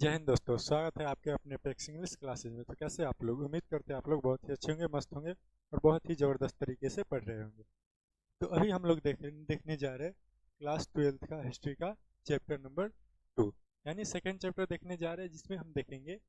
जय हिंद दोस्तों, स्वागत है आपके अपने पेक्स इंग्लिश क्लासेज में। तो कैसे आप लोग? उम्मीद करते हैं आप लोग बहुत ही अच्छे होंगे, मस्त होंगे और बहुत ही ज़बरदस्त तरीके से पढ़ रहे होंगे। तो अभी हम लोग देखने जा रहे हैं क्लास 12th का हिस्ट्री का चैप्टर नंबर 2, यानी सेकेंड चैप्टर देखने जा रहे हैं, जिसमें हम देखेंगे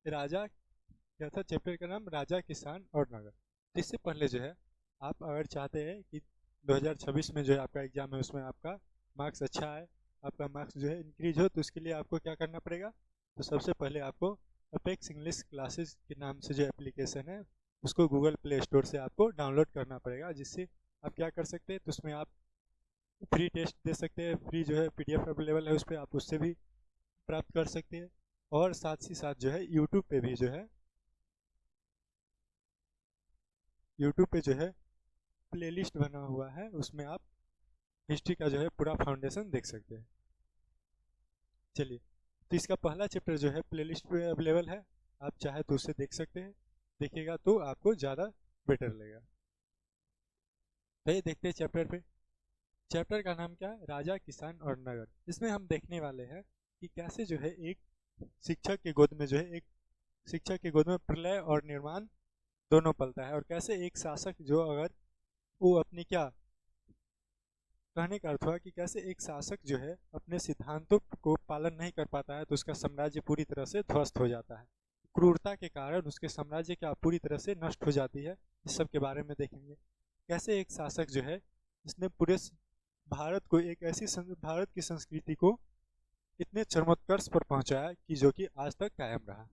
राजा। क्या था चैप्टर का नाम? राजा, किसान और नगर। तो इससे पहले जो है, आप अगर चाहते हैं कि 2026 में जो है आपका एग्जाम है उसमें आपका मार्क्स अच्छा आए, आपका मार्क्स जो है इंक्रीज हो, तो उसके लिए आपको क्या करना पड़ेगा? तो सबसे पहले आपको अपेक्स इंग्लिश क्लासेस के नाम से जो एप्लीकेशन है उसको गूगल प्ले स्टोर से आपको डाउनलोड करना पड़ेगा, जिससे आप क्या कर सकते हैं, तो उसमें आप फ्री टेस्ट दे सकते हैं। फ्री जो है पीडीएफ अवेलेबल है, उस पर आप उससे भी प्राप्त कर सकते हैं। और साथ ही साथ जो है यूट्यूब पे भी जो है, यूट्यूब पे जो है प्लेलिस्ट बना हुआ है, उसमें आप हिस्ट्री का जो है पूरा फाउंडेशन देख सकते हैं। चलिए, तो इसका पहला चैप्टर जो है प्लेलिस्ट पे अवेलेबल है, आप चाहे तो उससे देख सकते हैं। देखिएगा तो आपको ज़्यादा बेटर लगेगा। तो ये देखते हैं चैप्टर पे। चैप्टर का नाम क्या है? राजा, किसान और नगर। इसमें हम देखने वाले हैं कि कैसे जो है एक शिक्षक के गोद में जो है एक शिक्षक के गोद में प्रलय और निर्माण दोनों पलता है, और कैसे एक शासक जो अगर वो अपनी क्या कहने का अर्थ हुआ कि कैसे एक शासक जो है अपने सिद्धांतों को पालन नहीं कर पाता है तो उसका साम्राज्य पूरी तरह से ध्वस्त हो जाता है। क्रूरता के कारण उसके साम्राज्य क्या पूरी तरह से नष्ट हो जाती है। इस सब के बारे में देखेंगे कैसे एक शासक जो है इसने पूरे भारत को एक ऐसी भारत की संस्कृति को इतने चरमोत्कर्ष पर पहुंचाया कि जो कि आज तक कायम रहा।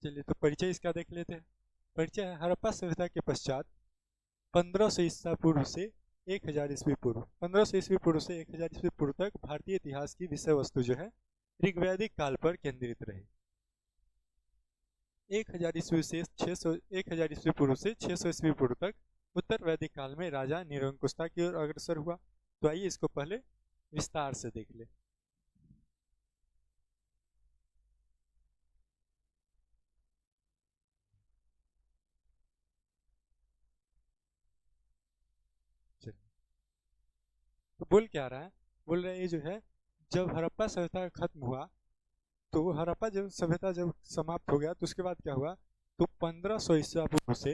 चलिए, तो परिचय इसका देख लेते हैं। परिचय है, हड़प्पा सभ्यता के पश्चात 1500 ईसा पूर्व से 1000 ईस्वी पूर्व, 1500 ईस्वी पूर्व से 1000 ईस्वी पूर्व तक भारतीय इतिहास की विषय वस्तु जो है ऋग्वैदिक काल पर केंद्रित रही। 1000 ईस्वी से 600, 1000 ईस्वी पूर्व से 600 ईस्वी पूर्व तक उत्तर वैदिक काल में राजा निरंकुशता की ओर अग्रसर हुआ। तो आइए इसको पहले विस्तार से देख ले। तो बोल क्या रहा है? बोल रहा है ये जो है, जब हड़प्पा सभ्यता खत्म हुआ, तो हड़प्पा जब सभ्यता जब समाप्त हो गया तो उसके बाद क्या हुआ? तो 1500 ईसा पूर्व से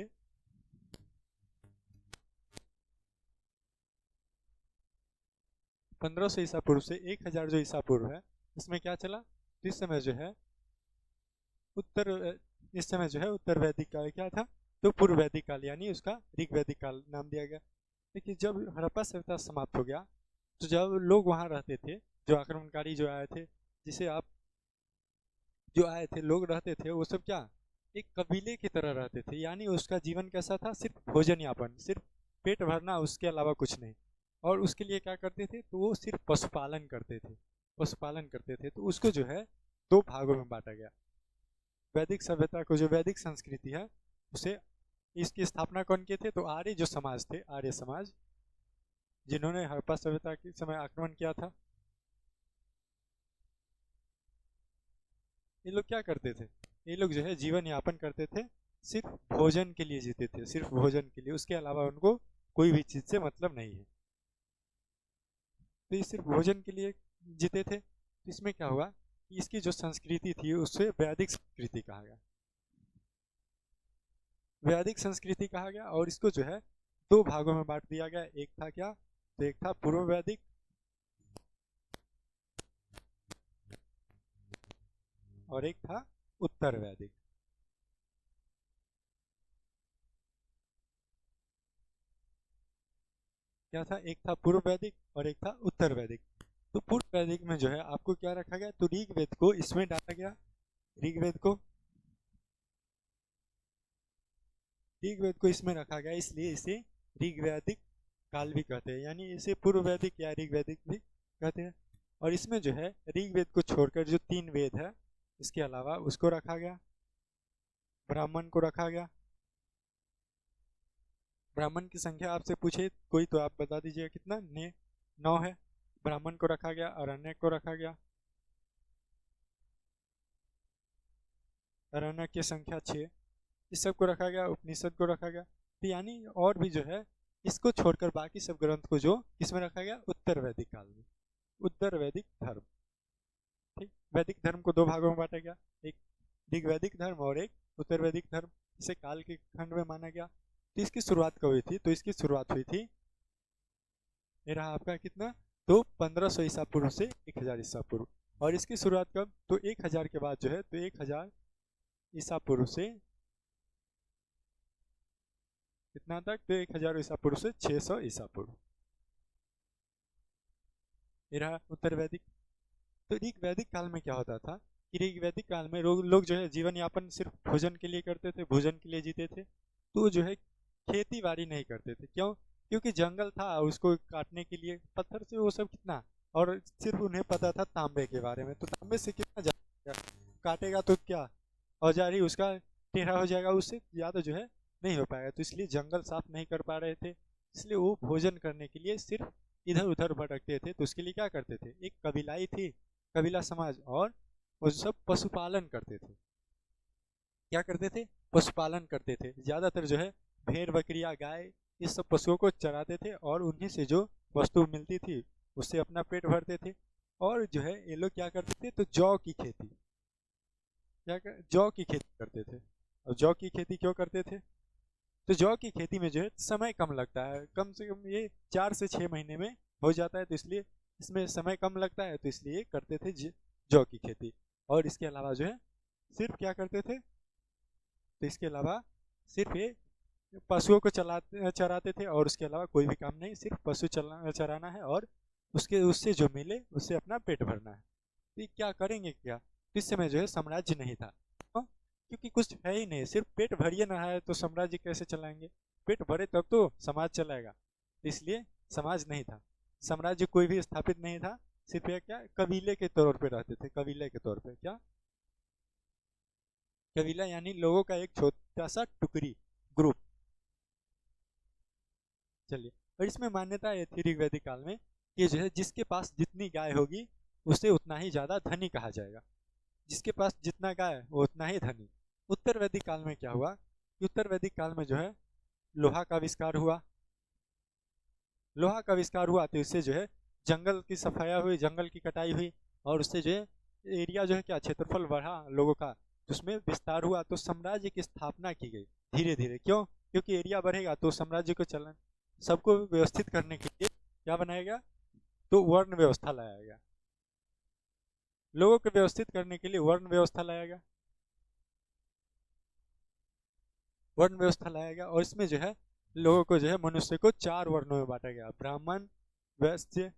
1500 ईसा पूर्व से 1000 जो ईसा पूर्व है, इसमें क्या चला? तो इस समय जो है उत्तर इस समय जो है उत्तर वैदिक काल क्या था? तो पूर्व वैदिक काल, यानी उसका ऋग वैदिक काल नाम दिया गया। लेकिन जब हड़प्पा सभ्यता समाप्त हो गया, तो जब लोग वहाँ रहते थे, जो आक्रमणकारी जो आए थे, जिसे आप जो आए थे लोग रहते थे, वो सब क्या एक कबीले की तरह रहते थे। यानी उसका जीवन कैसा था? सिर्फ भोजन यापन, सिर्फ पेट भरना, उसके अलावा कुछ नहीं। और उसके लिए क्या करते थे? तो वो सिर्फ पशुपालन करते थे। पशुपालन करते थे, तो उसको जो है दो भागों में बांटा गया। वैदिक सभ्यता को, जो वैदिक संस्कृति है, उसे इसकी स्थापना कौन किए थे? तो आर्य जो समाज थे, आर्य समाज, जिन्होंने हड़प्पा सभ्यता के समय आक्रमण किया था, ये लोग क्या करते थे? ये लोग जो है जीवन यापन करते थे, सिर्फ भोजन के लिए जीते थे, सिर्फ भोजन के लिए, उसके अलावा उनको कोई भी चीज से मतलब नहीं है। तो ये सिर्फ भोजन के लिए जीते थे। तो इसमें क्या हुआ कि इसकी जो संस्कृति थी उससे वैदिक संस्कृति कहा गया। वैदिक संस्कृति कहा गया, और इसको जो है दो भागों में बांट दिया गया। एक था क्या? तो एक था पूर्व वैदिक, और एक था उत्तर वैदिक। क्या था? एक था पूर्व वैदिक और एक था उत्तर वैदिक। तो पूर्व वैदिक में जो है आपको क्या रखा गया? तो ऋग्वेद को इसमें डाला गया। ऋग्वेद को ऋग्वेद को इसमें रखा गया, इसलिए इसे ऋग्वैदिक काल भी कहते हैं, यानी इसे पूर्व वैदिक या ऋग्वैदिक भी कहते हैं। और इसमें जो है ऋग्वेद को छोड़कर जो तीन वेद है, इसके अलावा उसको रखा गया, ब्राह्मण को रखा गया। ब्राह्मण की संख्या आपसे पूछे कोई तो आप बता दीजिएगा कितना? 9 है। ब्राह्मण को रखा गया, अरण्यक को रखा गया, अरण्यक की संख्या 6, इस सब को रखा गया, उपनिषद को रखा गया। तो यानी और भी जो है इसको छोड़कर बाकी सब ग्रंथ को जो किसमें रखा गया, उत्तर वैदिक काल में, उत्तर वैदिक धर्म। ठीक, वैदिक धर्म को दो भागों में बांटा गया, एक ऋग्वैदिक धर्म और एक उत्तर वैदिक धर्म। इसे काल के खंड में माना गया। तो इसकी शुरुआत कब हुई थी, तो इसकी शुरुआत हुई थी, ये रहा आपका कितना, तो 1500 ईसा पूर्व से 1000 ईसा पूर्व। और इसकी शुरुआत कब, तो 1000 के बाद जो है, तो 1000 ईसा पूर्व से कितना तक, तो 1000 ईसा पूर्व से 600 ईसा पूर्व, ये रहा उत्तर वैदिक। तो ऋग वैदिक काल में क्या होता था कि ऋग वैदिक काल में लोग जो है जीवन यापन सिर्फ भोजन के लिए करते थे, भोजन के लिए जीते थे। तो जो है खेती बाड़ी नहीं करते थे, क्यों, क्योंकि जंगल था, उसको काटने के लिए पत्थर से वो सब कितना, और सिर्फ उन्हें पता था तांबे के बारे में, तो तांबे से कितना जाएगा, काटेगा तो क्या, औजार ही उसका टेढ़ा हो जाएगा, उससे ज़्यादा जो है नहीं हो पाएगा। तो इसलिए जंगल साफ नहीं कर पा रहे थे, इसलिए वो भोजन करने के लिए सिर्फ इधर उधर भटकते थे। तो उसके लिए क्या करते थे, एक कबीलाई थी, कबीला समाज, और वो सब पशुपालन करते थे। क्या करते थे, पशुपालन करते थे, ज़्यादातर जो है भेड़ बकरियां गाय इस सब पशुओं को चराते थे, और उन्हीं से जो वस्तु मिलती थी उससे अपना पेट भरते थे। और जो है ये लोग क्या करते थे, तो जौ की खेती, जौ की खेती करते थे। और जौ की खेती क्यों करते थे, तो जौ की खेती में जो है समय कम लगता है, कम से कम ये 4 से 6 महीने में हो जाता है, तो इसलिए इसमें समय कम लगता है, तो इसलिए करते थे जौ की खेती। और इसके अलावा जो है सिर्फ क्या करते थे, तो इसके अलावा सिर्फ ये पशुओं को चराते थे, और उसके अलावा कोई भी काम नहीं, सिर्फ पशु चराना है, और उसके उससे जो मिले उससे अपना पेट भरना है। तो ये क्या करेंगे क्या, तो इस समय जो है साम्राज्य नहीं था, क्यों? क्योंकि कुछ है ही नहीं, सिर्फ पेट भरिए ना है तो साम्राज्य कैसे चलाएंगे, पेट भरे तब तो समाज चलाएगा। इसलिए समाज नहीं था, साम्राज्य कोई भी स्थापित नहीं था, सिर्फ ये क्या कबीले के तौर पे रहते थे, कबीले के तौर पे, क्या कबीला यानी लोगों का एक छोटा सा टुकड़ी, ग्रुप। चलिए, और इसमें मान्यता ये थी ऋग्वैदिक काल में कि जो है जिसके पास जितनी गाय होगी उसे उतना ही ज्यादा धनी कहा जाएगा, जिसके पास जितना गाय वो उतना ही धनी। उत्तर वैदिक काल में क्या हुआ कि उत्तर वैदिक काल में जो है लोहा का आविष्कार हुआ, लोहा का आविष्कार हुआ, तो इससे जो है जंगल की सफाया हुई, जंगल की कटाई हुई, और उससे जो है एरिया जो है क्या क्षेत्रफल बढ़ा लोगों का, उसमें विस्तार हुआ, तो साम्राज्य की स्थापना की गई धीरे धीरे। क्यों, क्योंकि एरिया बढ़ेगा तो साम्राज्य को चलन, सबको व्यवस्थित करने के लिए क्या बनाया गया, तो वर्ण व्यवस्था लाया गया, लोगों को व्यवस्थित करने के लिए वर्ण व्यवस्था लाया गया, वर्ण व्यवस्था लाया गया। और इसमें जो है लोगों को जो है मनुष्य को 4 वर्णों में बांटा गया, ब्राह्मण, वैश्य,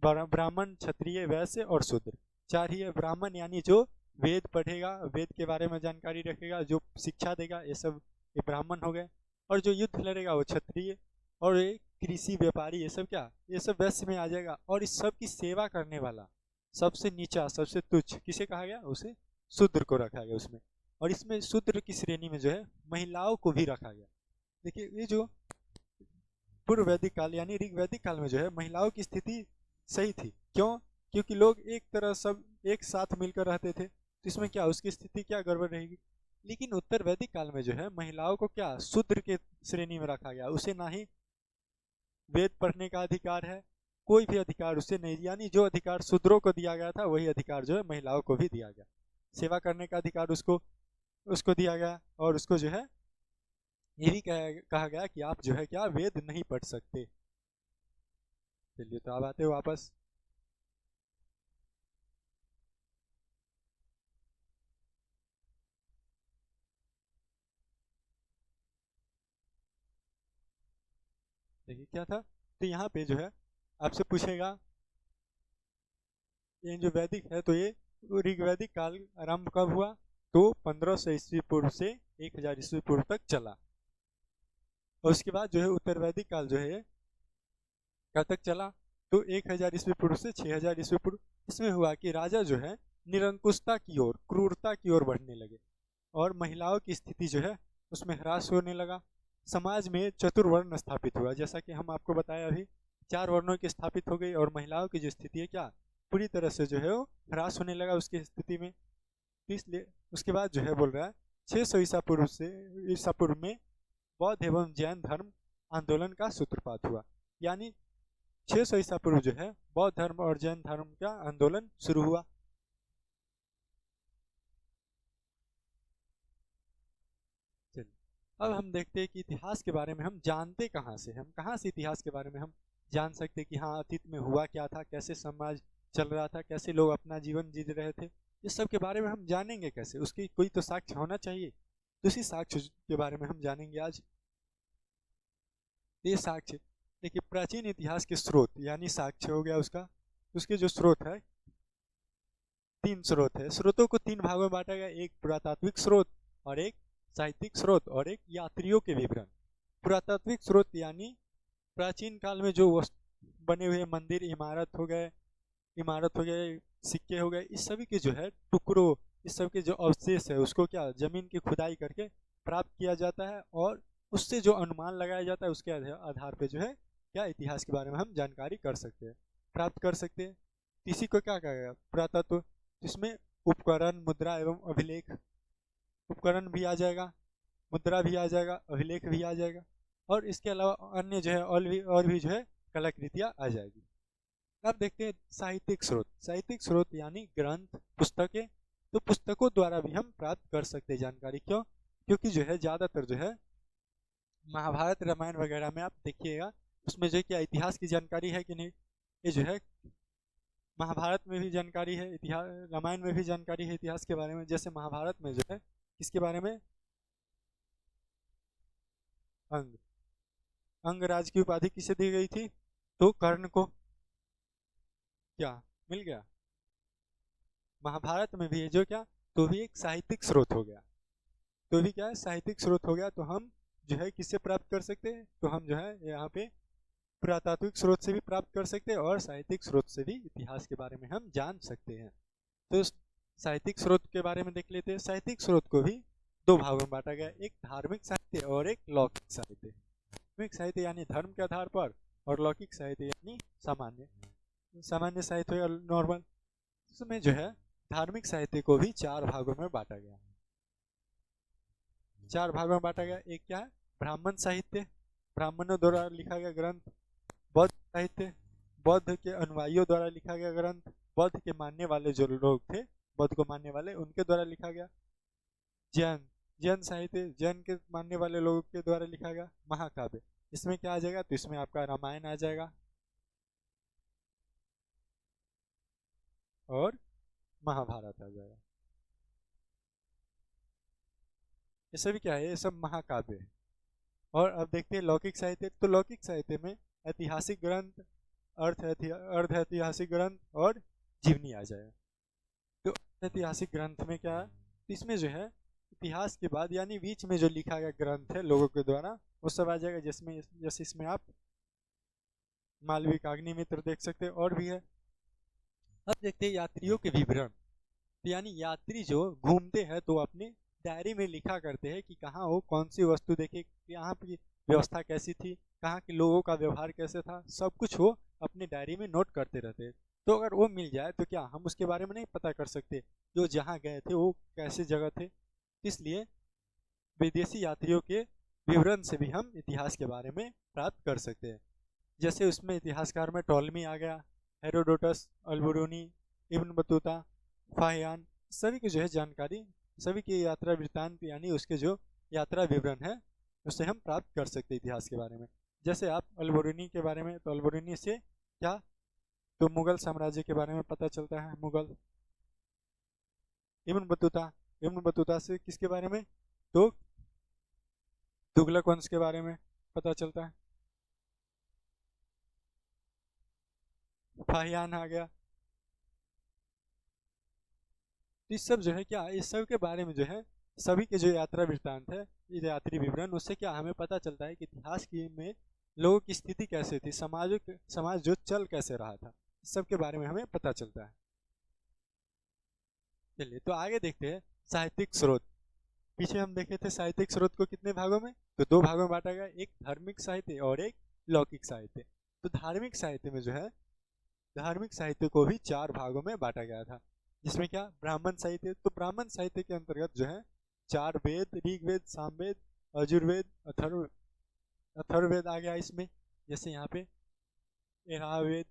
ब्राह्मण, क्षत्रिय, वैश्य और शूद्र। 4 ही है। ब्राह्मण यानी जो वेद पढ़ेगा, वेद के बारे में जानकारी रखेगा, जो शिक्षा देगा, ये सब ये ब्राह्मण हो गए। और जो युद्ध लड़ेगा वो क्षत्रिय, और ये कृषि व्यापारी, ये सब क्या, ये सब वैश्य में आ जाएगा। और इस सब की सेवा करने वाला सबसे नीचा, सबसे तुच्छ किसे कहा गया, उसे शूद्र को रखा गया उसमें। और इसमें शूद्र की श्रेणी में जो है महिलाओं को भी रखा गया। देखिए ये जो पूर्व वैदिक काल यानी ऋग वैदिक काल में जो है महिलाओं की स्थिति सही थी, क्यों, क्योंकि लोग एक तरह सब एक साथ मिलकर रहते थे, तो इसमें क्या उसकी स्थिति क्या गड़बड़ रहेगी। लेकिन उत्तर वैदिक काल में जो है महिलाओं को क्या शूद्र के श्रेणी में रखा गया, उसे ना ही वेद पढ़ने का अधिकार है, कोई भी अधिकार उससे नहीं, यानी जो अधिकार शूद्रों को दिया गया था वही अधिकार जो है महिलाओं को भी दिया गया, सेवा करने का अधिकार उसको उसको दिया गया। और उसको जो है ये भी कहा गया कि आप जो है क्या वेद नहीं पढ़ सकते। चलिए, तो अब आते हो वापस, देखिए क्या था, तो यहाँ पे जो है आपसे पूछेगा ये जो वैदिक है, तो ये ऋग्वैदिक काल आरंभ कब हुआ, तो 1500 ईस्वी पूर्व से 1000 ईस्वी पूर्व तक चला। और उसके बाद जो है उत्तर वैदिक काल जो है कब तक चला, तो 1000 ईस्वी पूर्व से 6000 ईस्वी पूर्व। इसमें हुआ कि राजा जो है निरंकुशता की ओर, क्रूरता की ओर बढ़ने लगे, और महिलाओं की स्थिति जो है उसमें ह्रास होने लगा। समाज में चतुर्वर्ण स्थापित हुआ, जैसा कि हम आपको बताया अभी, 4 वर्णों की स्थापित हो गई, और महिलाओं की जो स्थिति है क्या पूरी तरह से जो है वो ह्रास होने लगा उसकी स्थिति में। तो इसलिए उसके बाद जो है बोल रहा है 600 ईसा पूर्व में बौद्ध एवं जैन धर्म आंदोलन का सूत्रपात हुआ। यानी 600 ईसा पूर्व जो है बौद्ध धर्म और जैन धर्म का आंदोलन शुरू हुआ। चलिए अब हम देखते हैं कि इतिहास के बारे में हम जानते कहाँ से, हम कहाँ से इतिहास के बारे में हम जान सकते कि हाँ अतीत में हुआ क्या था, कैसे समाज चल रहा था, कैसे लोग अपना जीवन जी रहे थे, इस सब के बारे में हम जानेंगे कैसे, उसकी कोई तो साक्ष्य होना चाहिए। तो उसी साक्ष्य के बारे में हम जानेंगे आज। ये साक्ष्य देखिए, प्राचीन इतिहास के स्रोत यानी साक्ष्य हो गया उसका, उसके जो स्रोत है 3 स्रोत है। स्रोतों को 3 भागों में बांटा गया, एक पुरातात्विक स्रोत और एक साहित्यिक स्रोत और एक यात्रियों के विवरण। पुरातात्विक स्रोत यानी प्राचीन काल में जो बने हुए मंदिर, इमारत हो गए, सिक्के हो गए, इस सभी के जो है टुकड़ों, इस सब के जो अवशेष है उसको क्या जमीन की खुदाई करके प्राप्त किया जाता है और उससे जो अनुमान लगाया जाता है उसके आधार पे जो है क्या इतिहास के बारे में हम जानकारी कर सकते हैं, प्राप्त कर सकते हैं। इसी को क्या कहा गया पुरातत्व, जिसमें उपकरण, मुद्रा एवं अभिलेख, उपकरण भी आ जाएगा, मुद्रा भी आ जाएगा, अभिलेख भी आ जाएगा और इसके अलावा अन्य जो है और भी जो है कलाकृतियाँ आ जाएगी। अब देखते हैं साहित्यिक स्रोत। साहित्यिक स्रोत यानी ग्रंथ, पुस्तकें। तो पुस्तकों द्वारा भी हम प्राप्त कर सकते हैं जानकारी। क्यों? क्योंकि जो है ज़्यादातर जो है महाभारत, रामायण वगैरह में आप देखिएगा उसमें जो है क्या इतिहास की जानकारी है कि नहीं, ये जो है महाभारत में भी जानकारी है, इतिहास रामायण में भी जानकारी है इतिहास के बारे में। जैसे महाभारत में जो है किसके बारे में, अंग, अंगराज की उपाधि किसे दी गई थी, तो कर्ण को। क्या मिल गया? महाभारत में भी है जो क्या, तो भी एक साहित्यिक स्रोत हो गया, तो भी क्या है साहित्यिक स्रोत हो गया। तो हम जो है किससे प्राप्त कर सकते हैं, तो हम जो है यहाँ पे पुरातात्विक स्रोत से भी प्राप्त कर सकते हैं और साहित्यिक स्रोत से भी इतिहास के बारे में हम जान सकते हैं। तो साहित्यिक स्रोत के बारे में देख लेते हैं। साहित्यिक स्रोत को भी 2 भागों में बांटा गया, एक धार्मिक साहित्य और एक लौकिक साहित्य। धार्मिक साहित्य यानी धर्म के आधार पर और लौकिक साहित्य यानी सामान्य साहित्य या नॉर्मल। इसमें जो है धार्मिक साहित्य को भी 4 भागों में बांटा गया, 4 भागों में बांटा गया। एक क्या है, ब्राह्मण साहित्य, ब्राह्मणों द्वारा लिखा गया ग्रंथ। बौद्ध साहित्य, बौद्ध के अनुयायियों द्वारा लिखा गया ग्रंथ, बौद्ध के मानने वाले जो लोग थे, बौद्ध को मानने वाले, उनके द्वारा लिखा गया। जैन साहित्य, जैन के मानने वाले लोगों के द्वारा लिखा गया। महाकाव्य, इसमें क्या आ जाएगा, तो इसमें आपका रामायण आ जाएगा और महाभारत आ जाएगा। ये सभी क्या है, ये सब महाकाव्य है। और अब देखते हैं लौकिक साहित्य। तो लौकिक साहित्य में ऐतिहासिक ग्रंथ, अर्ध ऐतिहासिक ग्रंथ और जीवनी आ जाएगा। तो ऐतिहासिक ग्रंथ में क्या है, इसमें जो है इतिहास के बाद यानी बीच में जो लिखा गया ग्रंथ है लोगों के द्वारा, वो सब आ जाएगा। जिसमें जैसे इसमें आप मालविका, अग्निमित्र देख सकते हैं और भी है। अब देखते हैं यात्रियों के विवरण। तो यानी यात्री जो घूमते हैं तो अपने डायरी में लिखा करते हैं कि कहाँ हो, कौन सी वस्तु देखे, यहाँ की व्यवस्था कैसी थी, कहाँ के लोगों का व्यवहार कैसे था, सब कुछ वो अपने डायरी में नोट करते रहते हैं। तो अगर वो मिल जाए तो क्या हम उसके बारे में नहीं पता कर सकते जो जहाँ गए थे वो कैसे जगह थे। इसलिए विदेशी यात्रियों के विवरण से भी हम इतिहास के बारे में प्राप्त कर सकते हैं। जैसे उसमें इतिहासकार में टॉलमी आ गया, हेरोडोटस, अल्बुरुनी, इब्न बतूता, फाहियान, सभी की जो है जानकारी, सभी की यात्रा वृत्तांत यानी उसके जो यात्रा विवरण है उससे हम प्राप्त कर सकते हैं इतिहास के बारे में। जैसे आप अल्बुरुनी के बारे में, तो अल्बुरुनी से क्या, तो मुगल साम्राज्य के बारे में पता चलता है, मुगल। इब्न बतूता से किसके बारे में, तो तुगलक वंश के बारे में पता चलता है। फाहियान आ गया। इस सब जो है क्या, इस सब के बारे में जो है सभी के जो यात्रा वृत्तांत है, यात्री विवरण, उससे क्या हमें पता चलता है कि इतिहास की में लोगों की स्थिति कैसे थी, समाज जो चल कैसे रहा था, इस सब के बारे में हमें पता चलता है। चलिए तो आगे देखते हैं साहित्यिक स्रोत। पीछे हम देखे थे साहित्यिक स्रोत को कितने भागों में, तो 2 भागों में बांटा गया, एक धार्मिक साहित्य और एक लौकिक साहित्य। तो धार्मिक साहित्य में जो है, धार्मिक साहित्य को भी 4 भागों में बांटा गया था। जिसमें क्या ब्राह्मण साहित्य, तो ब्राह्मण साहित्य के अंतर्गत जो है 4 वेद, ऋग्वेद, सामवेद, यजुर्वेद, अथर्ववेद आ गया इसमें, जैसे यहाँ पे एरावेद।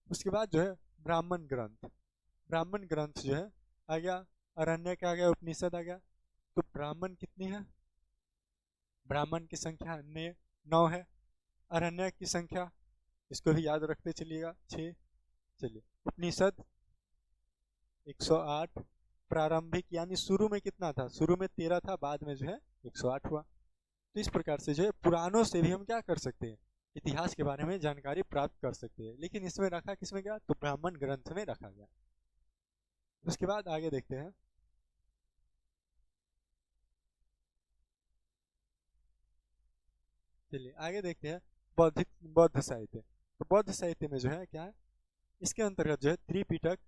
उसके बाद जो है ब्राह्मण ग्रंथ, ब्राह्मण ग्रंथ जो है आ गया, अरण्यक आ गया, उपनिषद आ गया। तो ब्राह्मण कितनी है, ब्राह्मण की संख्या 9 है। अरण्यक की संख्या, इसको भी याद रखते चलिएगा, 6। चलिए, उपनिषद 108, प्रारंभिक यानी शुरू में कितना था, शुरू में 13 था, बाद में जो है 108 हुआ। तो इस प्रकार से जो है पुराणों से भी हम क्या कर सकते हैं, इतिहास के बारे में जानकारी प्राप्त कर सकते हैं। लेकिन इसमें रखा किसमें गया, तो ब्राह्मण ग्रंथ में रखा गया। उसके बाद आगे देखते हैं, चलिए आगे देखते हैं बौद्ध साहित्य। तो बौद्ध साहित्य में जो है क्या है, इसके अंतर्गत जो है त्रिपिटक,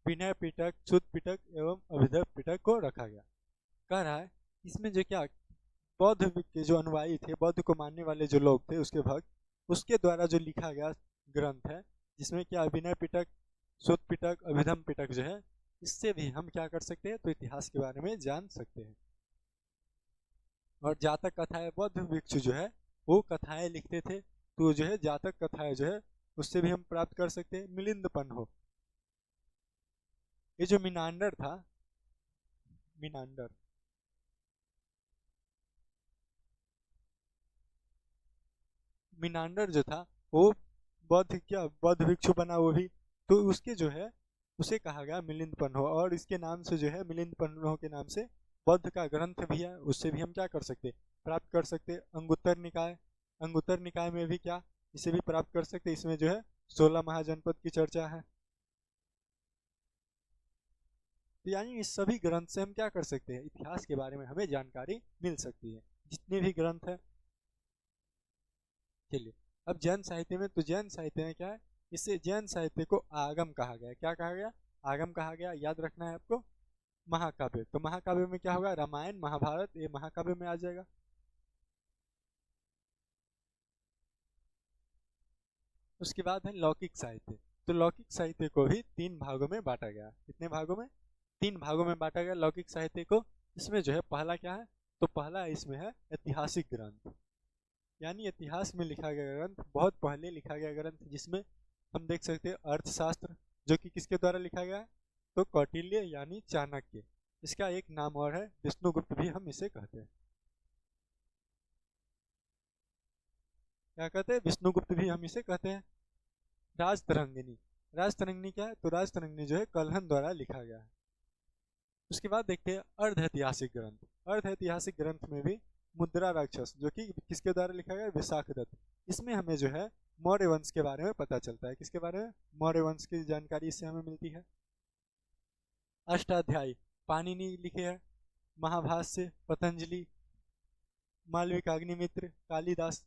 विनय पिटक, शुद्ध पिटक एवं अभिधर्म पिटक को रखा गया। कह रहा है इसमें जो क्या बौद्ध के जो अनुयायी थे, बौद्ध को मानने वाले जो लोग थे, उसके भक्त, उसके द्वारा जो लिखा गया ग्रंथ है, जिसमें क्या विनय पिटक, शुद्ध पिटक, अभिधम पिटक जो है, इससे भी हम क्या कर सकते हैं, तो इतिहास के बारे में जान सकते हैं। और जातक कथाएं, बौद्ध भिक्षु जो है वो कथाएं लिखते थे, तो जो है जातक कथाएं जो है उससे भी हम प्राप्त कर सकते हैं। मिलिंदपन हो, ये जो मिनांडर था, मिनांडर, मिनांडर जो था वो बौद्ध भिक्षु बना वो भी, तो उसके जो है उसे कहा गया मिलिंद पन्हो, और इसके नाम से जो है मिलिंद पन्हो के नाम से बौद्ध का ग्रंथ भी है, उससे भी हम क्या कर सकते, प्राप्त कर सकते। अंगुत्तर निकाय, अंगुत्तर निकाय में भी क्या इसे भी प्राप्त कर सकते, इसमें जो है 16 महाजनपद की चर्चा है। तो यानी इस सभी ग्रंथ से हम क्या कर सकते हैं, इतिहास के बारे में हमें जानकारी मिल सकती है, जितने भी ग्रंथ है। चलिए, अब जैन साहित्य में, तो जैन साहित्य में क्या है, इसे जैन साहित्य को आगम कहा गया। क्या कहा गया, आगम कहा गया, याद रखना है आपको। महाकाव्य, तो महाकाव्य में क्या होगा, रामायण महाभारत, ये महाकाव्य में आ जाएगा। उसके बाद है लौकिक साहित्य। तो लौकिक साहित्य को भी 3 भागों में बांटा गया। कितने भागों में, 3 भागों में बांटा गया लौकिक साहित्य को। इसमें जो है पहला क्या है, तो पहला इसमें है ऐतिहासिक ग्रंथ, यानी इतिहास में लिखा गया ग्रंथ, बहुत पहले लिखा गया ग्रंथ, जिसमें हम देख सकते हैं अर्थशास्त्र, जो कि किसके द्वारा लिखा गया है, तो कौटिल्य यानी चाणक्य। इसका एक नाम और है विष्णुगुप्त भी हम इसे कहते हैं। क्या कहते हैं, विष्णुगुप्त भी हम इसे कहते हैं। राजतरंगिणी, राजतरंगिणी क्या है, तो राजतरंगिणी जो है कल्हन द्वारा लिखा गया है। उसके बाद देखते हैं अर्ध ऐतिहासिक ग्रंथ। अर्ध ऐतिहासिक ग्रंथ में भी मुद्रा राक्षस, जो कि किसके द्वारा लिखा गया, विशाखदत्त। इसमें हमें जो है मौर्य वंश के बारे में पता चलता है। किसके बारे में, मौर्य वंश की जानकारी इससे हमें मिलती है। अष्टाध्यायी पाणिनि लिखे हैं, महाभाष्य पतंजलि, मालविकाग्निमित्र, कालिदास।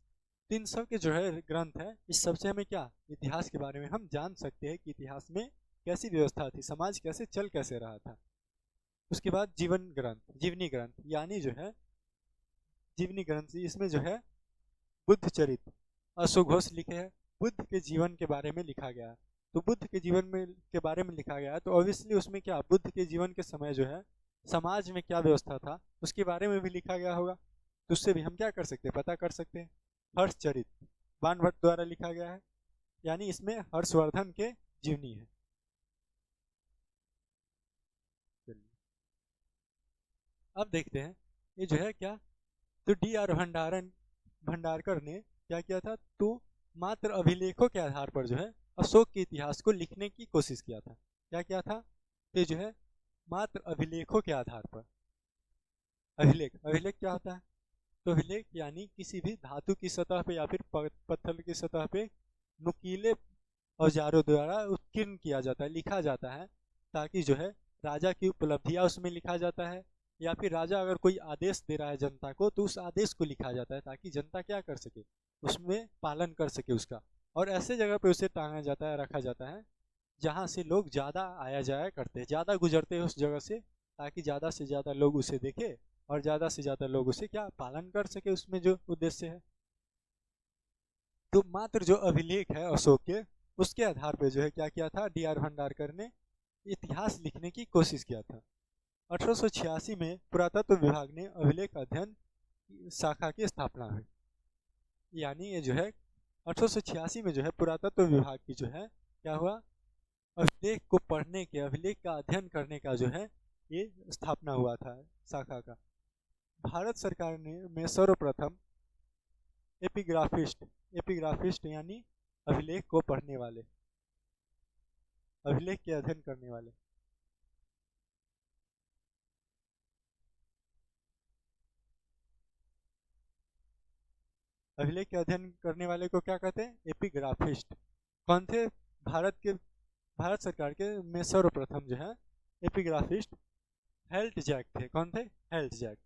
तो इन सब के जो है ग्रंथ है, इस सबसे हमें क्या इतिहास के बारे में हम जान सकते हैं कि इतिहास में कैसी व्यवस्था थी, समाज कैसे चल कैसे रहा था। उसके बाद जीवन ग्रंथ, जीवनी ग्रंथ, यानी जो है जीवनी ग्रंथ, इसमें जो है बुद्ध चरित्र, अशोक घोष लिखे हैं, बुद्ध के जीवन के बारे में लिखा गया है। तो बुद्ध के जीवन में के बारे में लिखा गया है, तो ऑब्वियसली उसमें क्या बुद्ध के जीवन के समय जो है समाज में क्या व्यवस्था था उसके बारे में भी लिखा गया होगा। तो उससे भी हम क्या कर सकते हैं, पता कर सकते हैं। हर्षचरित बाणभट्ट द्वारा लिखा गया है, यानी इसमें हर्षवर्धन के जीवनी है। अब देखते हैं ये जो है क्या, तो डी आर भंडारकर ने क्या किया था, तो मात्र अभिलेखों के आधार पर जो है अशोक के इतिहास को लिखने की कोशिश किया था। क्या किया था, तो जो है मात्र अभिलेखों के आधार पर, अभिलेख, अभिलेख क्या होता है, तो अभिलेख यानी किसी भी धातु की सतह पे या फिर पत्थर की सतह पे नुकीले औजारों द्वारा उत्कीर्ण किया जाता है, लिखा जाता है, ताकि जो है राजा की उपलब्धियां उसमें लिखा जाता है, या फिर राजा अगर कोई आदेश दे रहा है जनता को, तो उस आदेश को लिखा जाता है, ताकि जनता क्या कर सके, उसमें पालन कर सके उसका। और ऐसे जगह पे उसे टांगा जाता है, रखा जाता है, जहाँ से लोग ज़्यादा आया जाया करते हैं, ज़्यादा गुजरते हैं उस जगह से, ताकि ज़्यादा से ज़्यादा लोग उसे देखे और ज़्यादा से ज़्यादा लोग उसे क्या पालन कर सके, उसमें जो उद्देश्य है। तो मात्र जो अभिलेख है अशोक के, उसके आधार पे जो है क्या किया था डी आर भंडारकर ने इतिहास लिखने की कोशिश किया था। 1886 में पुरातत्व विभाग ने अभिलेख अध्ययन शाखा की स्थापना हुई। यानी ये जो है 1886 में जो है पुरातत्व विभाग की जो है क्या हुआ, अभिलेख को पढ़ने के, अभिलेख का अध्ययन करने का जो है ये स्थापना हुआ था शाखा का। भारत सरकार ने में सर्वप्रथम एपिग्राफिस्ट यानी अभिलेख को पढ़ने वाले, अभिलेख के अध्ययन करने वाले। अभिलेख के अध्ययन करने वाले को क्या कहते हैं, एपिग्राफिस्ट। कौन थे, भारत सरकार के में सर्वप्रथम जो है एपिग्राफिस्ट हेल्ट जैक थे। कौन थे, हेल्ट जैक।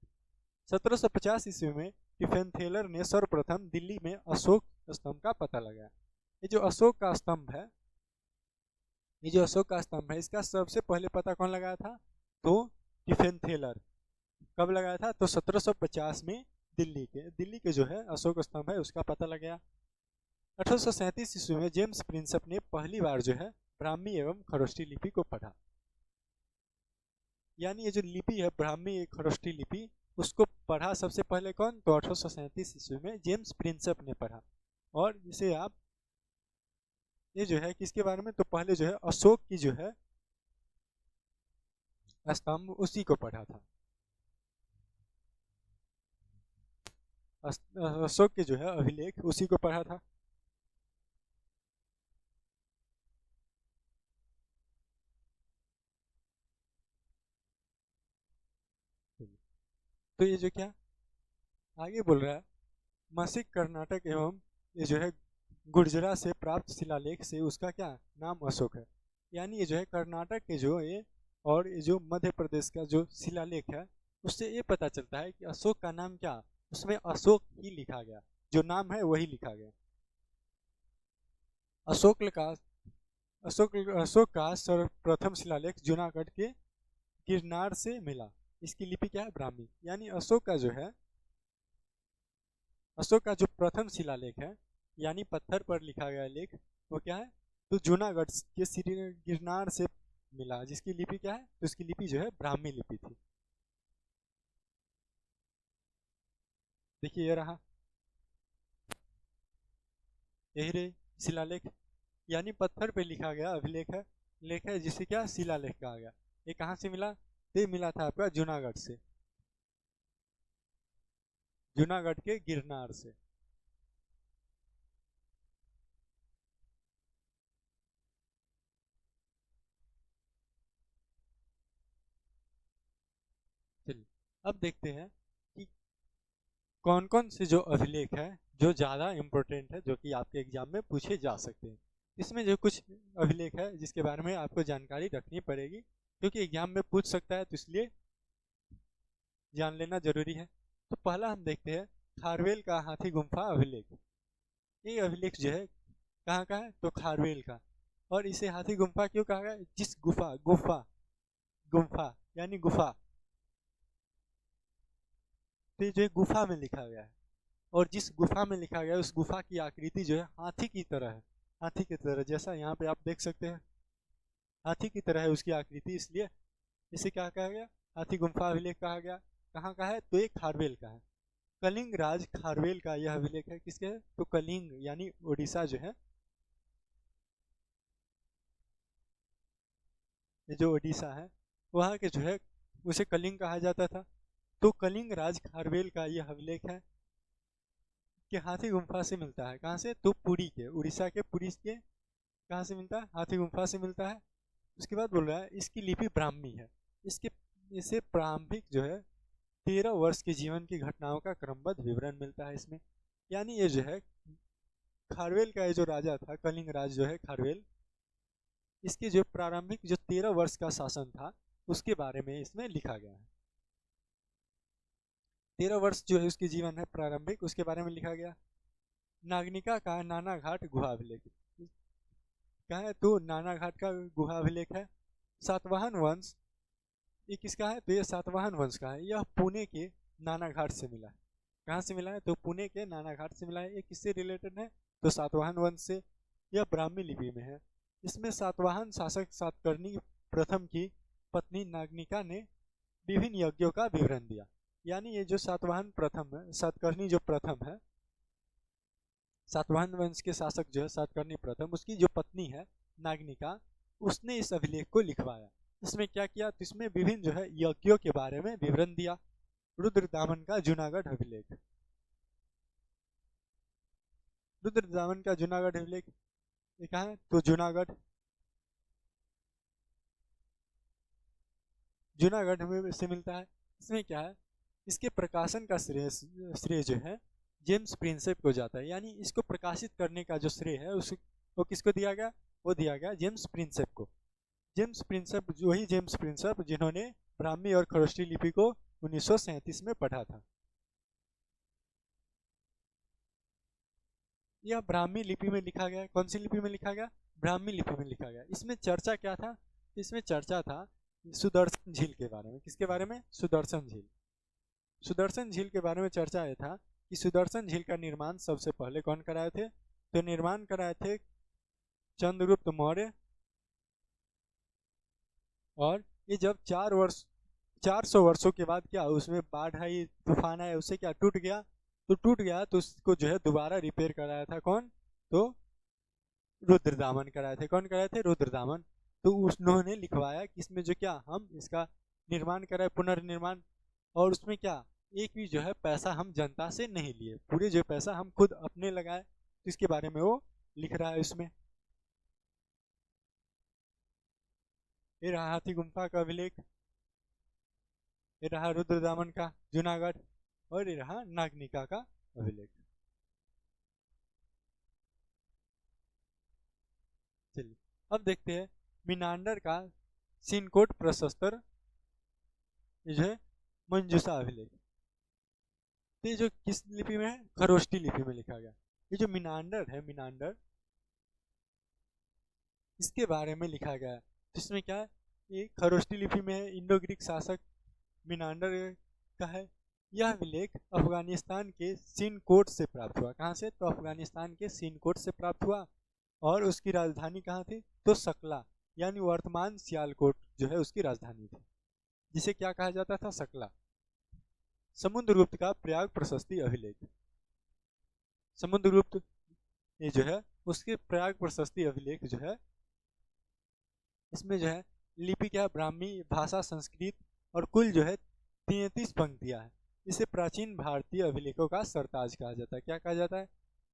1750 ईस्वी में टिफेंथेलर ने सर्वप्रथम दिल्ली में अशोक स्तंभ का पता लगाया। ये जो अशोक का स्तंभ है, इसका सबसे पहले पता कौन लगाया था, तो टिफेंथेलर। कब लगाया था, तो 1750 में दिल्ली के जो है अशोक स्तंभ है उसका पता लगाया। 1837 ईस्वी में जेम्स प्रिंसप ने पहली बार जो है ब्राह्मी एवं खरोष्ठी लिपि को पढ़ा। यानी ये जो लिपि है ब्राह्मी खरोष्ठी लिपि, उसको पढ़ा सबसे पहले कौन, तो 1837 ईस्वी में जेम्स प्रिंसप ने पढ़ा। और इसे आप ये जो है किसके बारे में, तो पहले जो है अशोक की जो है स्तंभ उसी को पढ़ा था। अशोक के जो है अभिलेख उसी को पढ़ा था। तो ये जो क्या आगे बोल रहा है, मासिक कर्नाटक एवं ये जो है गुर्जरा से प्राप्त शिलालेख से उसका क्या नाम अशोक है। यानी ये जो है कर्नाटक के जो ये और ये जो मध्य प्रदेश का जो शिलालेख है उससे ये पता चलता है कि अशोक का नाम क्या, उसमें अशोक ही लिखा गया, जो नाम है वही लिखा गया। अशोक का सर्वप्रथम शिलालेख जूनागढ़ के गिरनार से मिला। इसकी लिपि क्या है, ब्राह्मी। यानी अशोक का जो प्रथम शिलालेख है यानी पत्थर पर लिखा गया लेख वो क्या है, तो जूनागढ़ के श्री गिरनार से मिला, जिसकी लिपि क्या है, तो इसकी लिपि जो है ब्राह्मी लिपि थी। देखिए ये रहा, यही रही शिलालेख। यानी पत्थर पे लिखा गया अभिलेख है, लेख है जिसे क्या शिलालेख कहा गया। ये कहाँ से मिला, ये मिला था आपका जूनागढ़ से, जूनागढ़ के गिरनार से। चलिए अब देखते हैं कि कौन कौन से जो अभिलेख है जो ज़्यादा इम्पोर्टेंट है, जो कि आपके एग्जाम में पूछे जा सकते हैं। इसमें जो कुछ अभिलेख है जिसके बारे में आपको जानकारी रखनी पड़ेगी, क्योंकि एग्जाम में पूछ सकता है, तो इसलिए जान लेना जरूरी है। तो पहला हम देखते हैं खारवेल का हाथी गुम्फा अभिलेख। ये अभिलेख जो है कहाँ का है, तो खारवेल का। और इसे हाथी गुम्फा क्यों कहा गया, जिस गुफा गुफा गुम्फा यानी गुफा, तो ये जो है गुफा में लिखा गया है। और जिस गुफा में लिखा गया है उस गुफा की आकृति जो है हाथी की तरह है, हाथी की तरह, जैसा यहाँ पे आप देख सकते हैं हाथी की तरह है उसकी आकृति, इसलिए इसे क्या कहा गया, हाथी गुम्फा अभिलेख कहा गया। कहाँ का है, तो ये खारवेल का है। कलिंग राज खारवेल का यह अभिलेख है, किसके है, तो कलिंग यानी उड़ीसा जो है, ये जो उड़ीसा है वहाँ के जो है उसे कलिंग कहा जाता था। तो कलिंग राज खारवेल का यह अभिलेख है कि हाथी गुम्फा से मिलता है। कहाँ से, तो पुरी के, उड़ीसा के पुरी के कहाँ से मिलता है, हाथी गुम्फा से मिलता है। उसके बाद बोल रहा है इसकी लिपि ब्राह्मी है। इसे प्रारंभिक जो है 13 वर्ष के जीवन की घटनाओं का क्रमबद्ध विवरण मिलता है इसमें। यानी ये जो है खारवेल का ये जो राजा था, कलिंग राज जो है खारवेल, इसके जो प्रारंभिक जो 13 वर्ष का शासन था उसके बारे में इसमें लिखा गया है। 13 वर्ष जो है उसकी जीवन है प्रारंभिक, उसके बारे में लिखा गया। नागनिका का नाना घाट गुहा अभिलेख कहाँ है, तो नाना घाट का गुहा अभिलेख है। सातवाहन वंश ये किसका है, तो ये सातवाहन वंश का है। यह पुणे के नाना घाट से मिला है। कहाँ से मिला है, तो पुणे के नाना घाट से मिला है। ये किससे रिलेटेड है, तो सातवाहन वंश से। यह ब्राह्मी लिपि में है। इसमें सातवाहन शासक सातकर्णी प्रथम की पत्नी नागनिका ने विभिन्न यज्ञों का विवरण दिया। यानी ये जो सातवाहन प्रथम है, सातकर्णी जो प्रथम है, सातवाहन वंश के शासक जो है सातकर्णी प्रथम, उसकी जो पत्नी है नागनिका, उसने इस अभिलेख को लिखवाया। इसमें क्या किया, तो इसमें विभिन्न जो है यज्ञों के बारे में विवरण दिया। रुद्रदामन का जूनागढ़ अभिलेख, रुद्रदामन का जूनागढ़ अभिलेख ये कहाँ है, तो जूनागढ़, जूनागढ़ में से मिलता है। इसमें क्या है, इसके प्रकाशन का श्रेय जो है जेम्स प्रिंसेप को जाता है। यानी इसको प्रकाशित करने का जो श्रेय है उस वो किसको दिया गया, वो दिया गया जेम्स प्रिंसेप को। जेम्स प्रिंसेप, वही जेम्स प्रिंसेप जिन्होंने ब्राह्मी और खरोष्टी लिपि को 1937 में पढ़ा था। यह ब्राह्मी लिपि में लिखा गया। कौन सी लिपि में लिखा गया, ब्राह्मी लिपि में लिखा गया। इसमें चर्चा क्या था, इसमें चर्चा था सुदर्शन झील के बारे में। किसके बारे में, सुदर्शन झील। सुदर्शन झील के बारे में चर्चा यह था कि सुदर्शन झील का निर्माण सबसे पहले कौन कराए थे, तो निर्माण कराए थे चंद्रगुप्त मौर्य। और ये जब 400 वर्षों के बाद क्या उसमें बाढ़ आई, तूफान आया, उससे क्या टूट गया, तो टूट गया तो उसको जो है दोबारा रिपेयर कराया था कौन, तो रुद्रदामन कराए थे। कौन कराए थे, रुद्रदामन। तो उन्होंने लिखवाया कि इसमें जो क्या हम इसका निर्माण कराए, पुनर्निर्माण, और उसमें क्या एक भी जो है पैसा हम जनता से नहीं लिए, पूरे जो पैसा हम खुद अपने लगाए। तो इसके बारे में वो लिख रहा है उसमें। ये रहा हाथी गुम्फा का अभिलेख, ये रहा रुद्रदामन का जूनागढ़, और ये रहा नागनिका का अभिलेख। चलिए अब देखते हैं मिनांडर का सिनकोट प्रशस्तर, ये जो है मंजूषा अभिलेख। ये जो किस लिपि में है, खरोष्टी लिपि में लिखा गया। ये जो मिनांडर है, मिनांडर, इसके बारे में लिखा गया है। तो इसमें क्या है, ये खरोष्टी लिपि में है, इंडो ग्रीक शासक मिनांडर का है। यह अभिलेख अफगानिस्तान के सिनकोट से प्राप्त हुआ। कहाँ से, तो अफगानिस्तान के सिनकोट से प्राप्त हुआ। और उसकी राजधानी कहाँ थी, तो सकला, यानी वर्तमान सियालकोट जो है उसकी राजधानी थी, जिसे क्या कहा जाता था, सकला। समुद्रगुप्त का प्रयाग प्रशस्ति अभिलेख, समुद्रगुप्त ये जो है उसके प्रयाग प्रशस्ति अभिलेख जो है, इसमें जो है लिपि क्या है, ब्राह्मी भाषा, संस्कृत, और कुल जो है 33 पंक्तियां है। इसे प्राचीन भारतीय अभिलेखों का सरताज कहा जाता है। क्या कहा जाता है,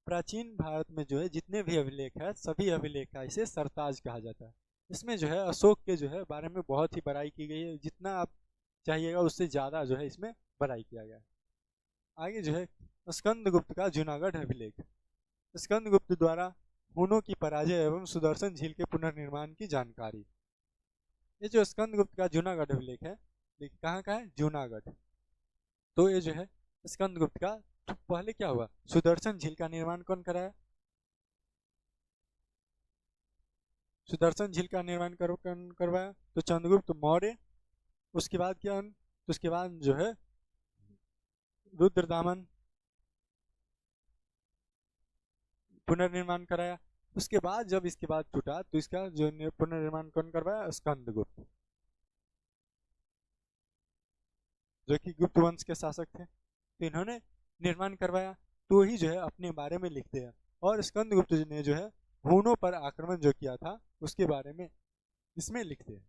प्राचीन भारत में जो है जितने भी अभिलेख है, सभी अभिलेख का इसे सरताज कहा जाता है। इसमें जो है अशोक के जो है बारे में बहुत ही बड़ाई की गई है, जितना आप चाहिएगा उससे ज़्यादा जो है इसमें बड़ाई किया गया है। आगे जो है स्कंदगुप्त का जूनागढ़ अभिलेख, स्कंदगुप्त द्वारा हुनों की पराजय एवं सुदर्शन झील के पुनर्निर्माण की जानकारी। ये जो स्कंदगुप्त का जूनागढ़ अभिलेख है, देखिए कहाँ का है, जूनागढ़। तो ये जो है स्कंदगुप्त का, तो पहले क्या हुआ, सुदर्शन झील का निर्माण कौन कराया, सुदर्शन झील का निर्माण करवाया तो चंद्रगुप्त मौर्य। उसके बाद क्या, तो उसके बाद जो है रुद्रदामन पुनर्निर्माण कराया। उसके बाद जब इसके बाद टूटा तो इसका जो पुनर्निर्माण कौन करवाया, स्कंदगुप्त, जो कि गुप्त वंश के शासक थे। तो इन्होंने निर्माण करवाया। तो ही जो है अपने बारे में लिखते हैं। और स्कंदगुप्त ने जो है हूनों पर आक्रमण जो किया था उसके बारे में इसमें लिखते हैं।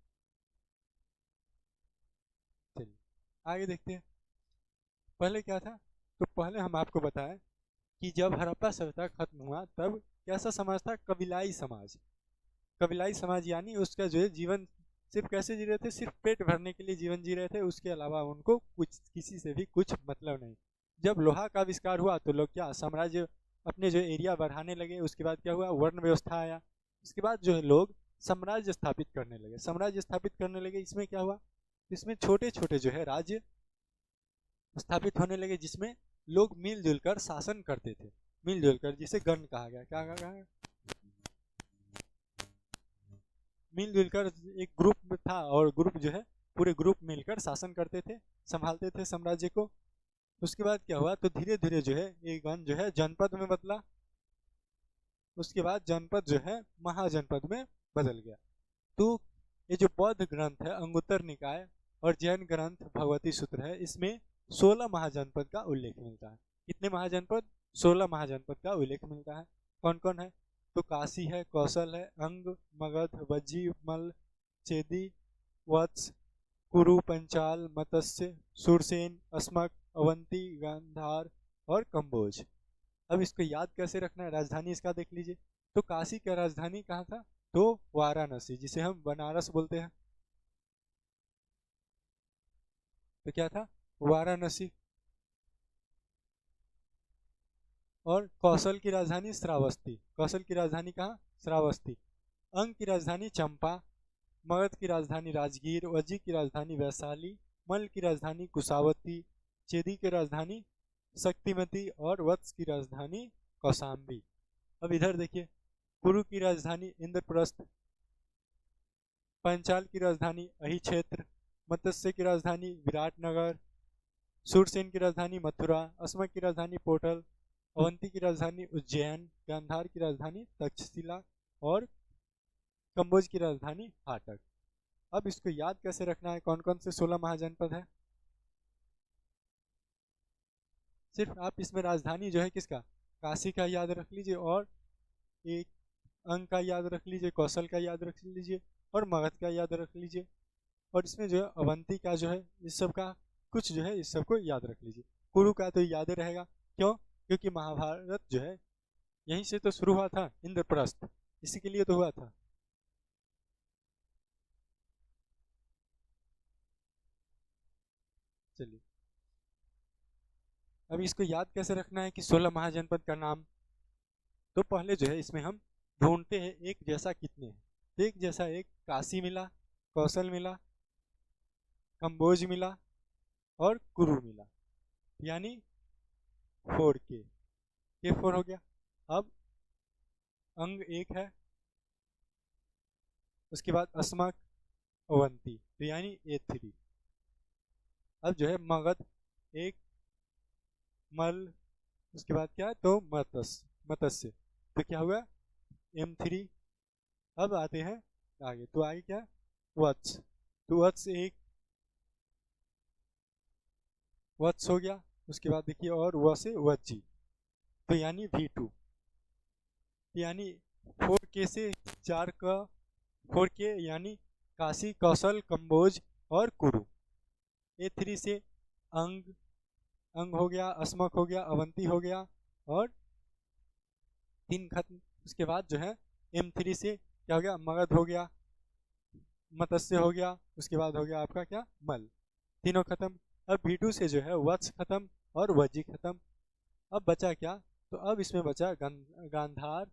चलिए आगे देखते हैं। पहले क्या था, तो पहले हम आपको बताएं कि जब हड़प्पा सभ्यता खत्म हुआ तब कैसा समाज था, कबीलाई समाज। कबीलाई समाज यानी उसका जो है जीवन सिर्फ कैसे जी रहे थे, सिर्फ पेट भरने के लिए जीवन जी रहे थे, उसके अलावा उनको कुछ किसी से भी कुछ मतलब नहीं। जब लोहा का आविष्कार हुआ तो लोग क्या साम्राज्य अपने जो एरिया बढ़ाने लगे। उसके बाद क्या हुआ, वर्ण व्यवस्था आया। उसके बाद जो है लोग साम्राज्य स्थापित करने लगे, साम्राज्य स्थापित करने लगे। इसमें क्या हुआ, इसमें छोटे छोटे जो है राज्य स्थापित होने लगे, जिसमें लोग मिलजुल कर शासन करते थे। मिलजुल कर, जिसे गण कहा गया। क्या कहा गया, मिलजुल कर एक ग्रुप था, और ग्रुप जो है पूरे ग्रुप मिलकर शासन करते थे, संभालते थे साम्राज्य को। उसके बाद क्या हुआ, तो धीरे धीरे जो है एक गण जो है जनपद में बदला। उसके बाद जनपद जो है महाजनपद में बदल गया। तो ये जो बौद्ध ग्रंथ है अंगुत्तर निकाय और जैन ग्रंथ भगवती सूत्र है, इसमें 16 महाजनपद का उल्लेख मिलता है। कितने महाजनपद? 16 महाजनपद का उल्लेख मिलता है। कौन कौन है? तो काशी है, कौशल है, अंग, मगध, वज्जी, मल, चेदी, वत्स, कुरु, पंचाल, मत्स्य, सुरसेन, अस्मक, अवंती, गांधार और कंबोज। अब इसको याद कैसे रखना है? राजधानी इसका देख लीजिए। तो काशी का राजधानी कहाँ था? तो वाराणसी, जिसे हम बनारस बोलते हैं। तो क्या था? वाराणसी। और कौशल की राजधानी श्रावस्ती। कौशल की राजधानी कहाँ? श्रावस्ती। अंग की राजधानी चंपा, मगध की राजधानी राजगीर, वज्जी की राजधानी वैशाली, मल की राजधानी कुशावती, चेदी की राजधानी शक्तिमती और वत्स की राजधानी कौशाम्बी। अब इधर देखिए, कुरु की राजधानी इंद्रप्रस्थ, पंचाल की राजधानी अहि क्षेत्र, मत्स्य की राजधानी विराटनगर, सूरसेन की राजधानी मथुरा, अस्मक की राजधानी पोटल, अवंती की राजधानी उज्जैन, गांधार की राजधानी तक्षशिला और कंबोज की राजधानी हाटक। अब इसको याद कैसे रखना है? कौन कौन से 16 महाजनपद है? सिर्फ आप इसमें राजधानी जो है किसका? काशी का याद रख लीजिए, और एक अंग का याद रख लीजिए, कौशल का याद रख लीजिए और मगध का याद रख लीजिए। और इसमें जो है अवंती का जो है, इस सब का कुछ जो है, इस सबको याद रख लीजिए। कुरु का तो याद रहेगा, क्यों? क्योंकि महाभारत जो है यहीं से तो शुरू हुआ था, इंद्रप्रस्थ, इसी के लिए तो हुआ था। चलिए, अब इसको याद कैसे रखना है कि 16 महाजनपद का नाम? तो पहले जो है इसमें हम ढूंढते हैं एक जैसा कितने हैं। तो एक जैसा एक काशी मिला, कौशल मिला, कंबोज मिला और कुरु मिला, यानी 4K। ये 4 हो गया। अब अंग एक है, उसके बाद अस्मक, अवंती, तो यानी A3। अब जो है मगध एक, मल, उसके बाद क्या है? तो मत्स्य, तो क्या हुआ? M3। अब आते हैं आगे, तो आगे क्या? वत्स, तो वत्स एक, वत्स हो गया। उसके बाद देखिए और व से वज्जी, तो यानी V2, यानी 4K से 4 का 4K, यानी काशी, कौशल, कंबोज और कुरु। A3 से अंग, अंग हो गया, अस्मक हो गया, अवंती हो गया और 3 खत्म। उसके बाद जो है M3 से क्या हो गया? मगध हो गया, मत्स्य हो गया, उसके बाद हो गया आपका क्या? मल। तीनों खत्म। अब V2 से जो है वत्स खत्म और वज्जी खत्म। अब बचा क्या? तो अब इसमें बचा गांधार,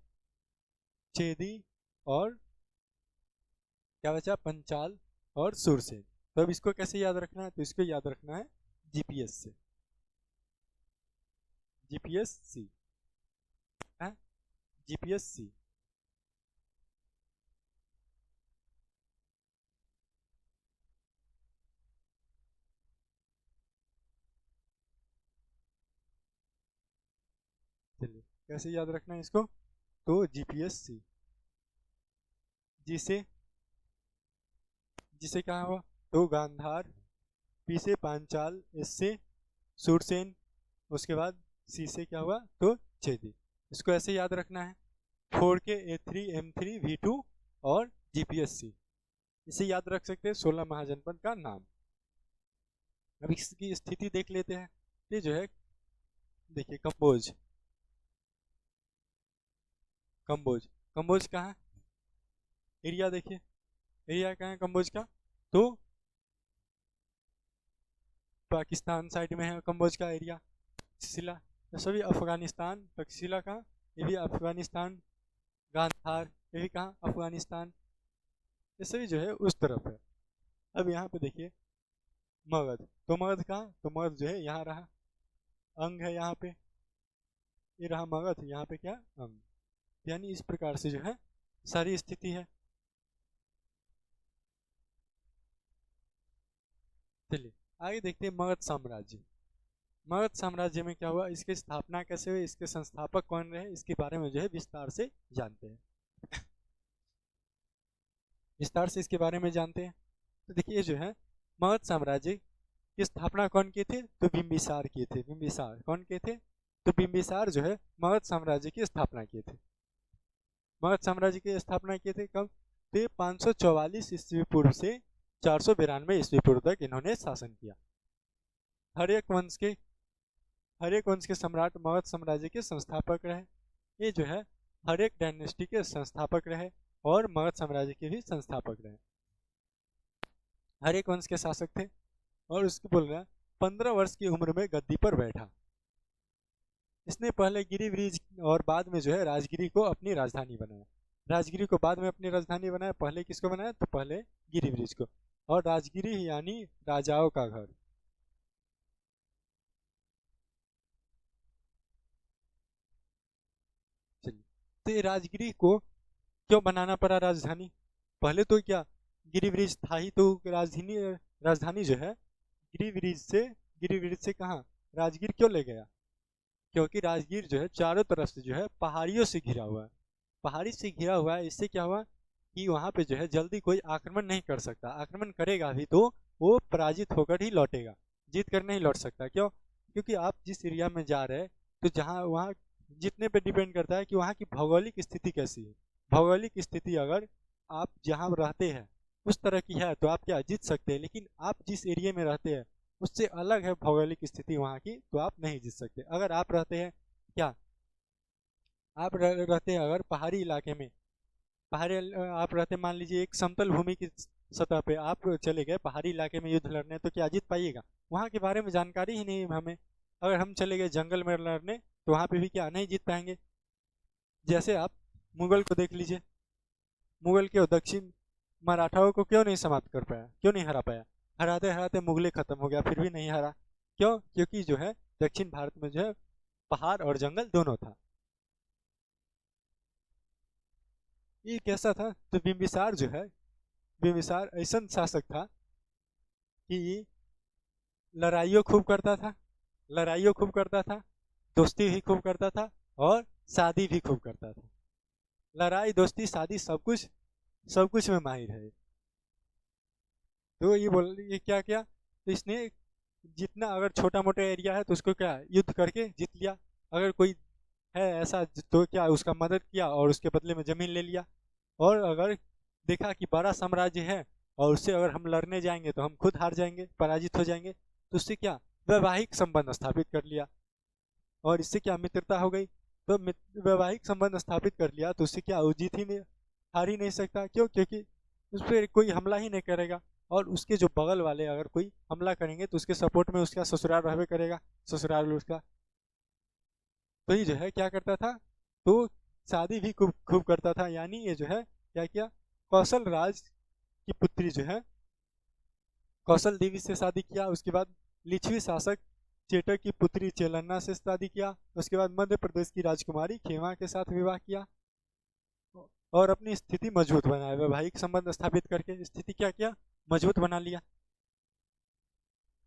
चेदी और क्या बचा? पंचाल और सुरसेन। तो अब इसको कैसे याद रखना है? तो इसको याद रखना है जीपीएस से, जीपीएस सी है, जीपीएस सी। चलिए, कैसे याद रखना है इसको? तो जीपीएस सी, जिसे जिसे क्या हुआ? तो गांधार, पी से पांचाल, एस से सुरसेन, उसके बाद सी से क्या हुआ? तो चेदी। इसको ऐसे याद रखना है, 4K, A3, M3, V2 और जीपीएस सी। इसे याद रख सकते हैं 16 महाजनपद का नाम। अब इसकी स्थिति देख लेते हैं। ये जो है देखिए, कंबोज, कंबोज, कंबोज कहाँ है? एरिया देखिए, एरिया कहाँ है कंबोज का? तो पाकिस्तान साइड में है कंबोज का एरिया। तक्षशिला, तो सभी अफगानिस्तान। तक्षशिला कहाँ? ये भी अफगानिस्तान। गांधार, ये भी कहाँ? अफगानिस्तान। ये सभी जो है उस तरफ है। अब यहाँ पे देखिए मगध, तो मगध कहाँ? तो मगध जो है यहाँ रहा, अंग है यहाँ पे, ये रहा मगध, यहाँ पे क्या? अंग। यानी इस प्रकार से जो है सारी स्थिति है। चलिए आगे देखते हैं मगध साम्राज्य। मगध साम्राज्य में क्या हुआ? इसकी स्थापना कैसे हुई? इसके संस्थापक कौन रहे? इसके बारे में जो है विस्तार से जानते हैं। विस्तार से इसके बारे में जानते हैं। तो देखिए जो है, मगध साम्राज्य की स्थापना कौन किए थे? तो बिंबिसार किए थे। बिंबिसार कौन किए थे? तो बिंबिसार जो है मगध साम्राज्य की स्थापना किए थे। मगध साम्राज्य की स्थापना किए थे कब? तो ये 544 ईस्वी पूर्व से 492 ईस्वी पूर्व तक इन्होंने शासन किया। हर्यक वंश के सम्राट मगध साम्राज्य के संस्थापक रहे। ये जो है हर्यक डायनेस्टी के संस्थापक रहे और मगध साम्राज्य के भी संस्थापक रहे। हर्यक वंश के शासक थे और उसको बोल रहे हैं 15 वर्ष की उम्र में गद्दी पर बैठा। इसने पहले गिरिब्रिज और बाद में जो है राजगिरी को अपनी राजधानी बनाया। राजगिरी को बाद में अपनी राजधानी बनाया, पहले किसको बनाया? तो पहले गिरिब्रिज को। और राजगिरी यानी राजाओं का घर। चलिए, तो ये राजगिरी को क्यों बनाना पड़ा राजधानी? पहले तो क्या गिरिब्रिज था ही, तो राजधानी राजधानी जो है गिरिब्रिज से कहाँ राजगीर क्यों ले गया? क्योंकि राजगीर जो है चारों तरफ से जो है पहाड़ियों से घिरा हुआ है। पहाड़ी से घिरा हुआ है, इससे क्या हुआ कि वहाँ पे जो है जल्दी कोई आक्रमण नहीं कर सकता। आक्रमण करेगा भी तो वो पराजित होकर ही लौटेगा, जीत कर नहीं लौट सकता। क्यों? क्योंकि आप जिस एरिया में जा रहे हैं, तो जहाँ वहाँ जितने पे डिपेंड करता है कि वहाँ की भौगोलिक स्थिति कैसी है। भौगोलिक स्थिति अगर आप जहाँ रहते हैं उस तरह की है तो आप क्या जीत सकते हैं, लेकिन आप जिस एरिया में रहते हैं उससे अलग है भौगोलिक स्थिति वहाँ की, तो आप नहीं जीत सकते। अगर आप रहते हैं क्या आप रहते हैं अगर पहाड़ी इलाके में, आप रहते मान लीजिए एक समतल भूमि की सतह पे आप चले गए पहाड़ी इलाके में युद्ध लड़ने, तो क्या जीत पाइएगा? वहाँ के बारे में जानकारी ही नहीं है हमें। अगर हम चले गए जंगल में लड़ने तो वहाँ पे भी क्या नहीं जीत पाएंगे। जैसे आप मुगल को देख लीजिए, मुगल के दक्षिण मराठाओं को क्यों नहीं समाप्त कर पाया, क्यों नहीं हरा पाया? हराते हराते मुगले खत्म हो गया फिर भी नहीं हरा। क्यों? क्योंकि जो है दक्षिण भारत में जो है पहाड़ और जंगल दोनों था। ये कैसा था? तो बिंबिसार जो है, बिंबिसार ऐसा शासक था कि लड़ाइयों खूब करता था, लड़ाइयों खूब करता था, दोस्ती भी खूब करता था और शादी भी खूब करता था। लड़ाई दोस्ती शादी सब कुछ में माहिर है। तो ये क्या किया? तो इसने जितना अगर छोटा मोटा एरिया है तो उसको क्या युद्ध करके जीत लिया। अगर कोई है ऐसा तो क्या उसका मदद किया और उसके बदले में जमीन ले लिया। और अगर देखा कि बड़ा साम्राज्य है और उससे अगर हम लड़ने जाएंगे तो हम खुद हार जाएंगे, पराजित हो जाएंगे, तो उससे क्या वैवाहिक संबंध स्थापित कर लिया और इससे क्या मित्रता हो गई। तो वैवाहिक संबंध स्थापित कर लिया तो उससे क्या वो जीत ही नहीं, हार ही नहीं सकता। क्यों? क्योंकि उस पर कोई हमला ही नहीं करेगा और उसके जो बगल वाले अगर कोई हमला करेंगे तो उसके सपोर्ट में उसका ससुराल रहबे करेगा, ससुराल उसका। तो ये जो है क्या करता था? तो शादी भी खूब खूब करता था। यानी ये जो है क्या किया, कौशल राज की पुत्री जो है कौशल देवी से शादी किया। उसके बाद लिच्छवी शासक चेटक की पुत्री चेलन्ना से शादी किया। उसके बाद मध्य प्रदेश की राजकुमारी खेमा के साथ विवाह किया और अपनी स्थिति मजबूत बनाया। वैवाहिक संबंध स्थापित करके स्थिति क्या किया, मजबूत बना लिया।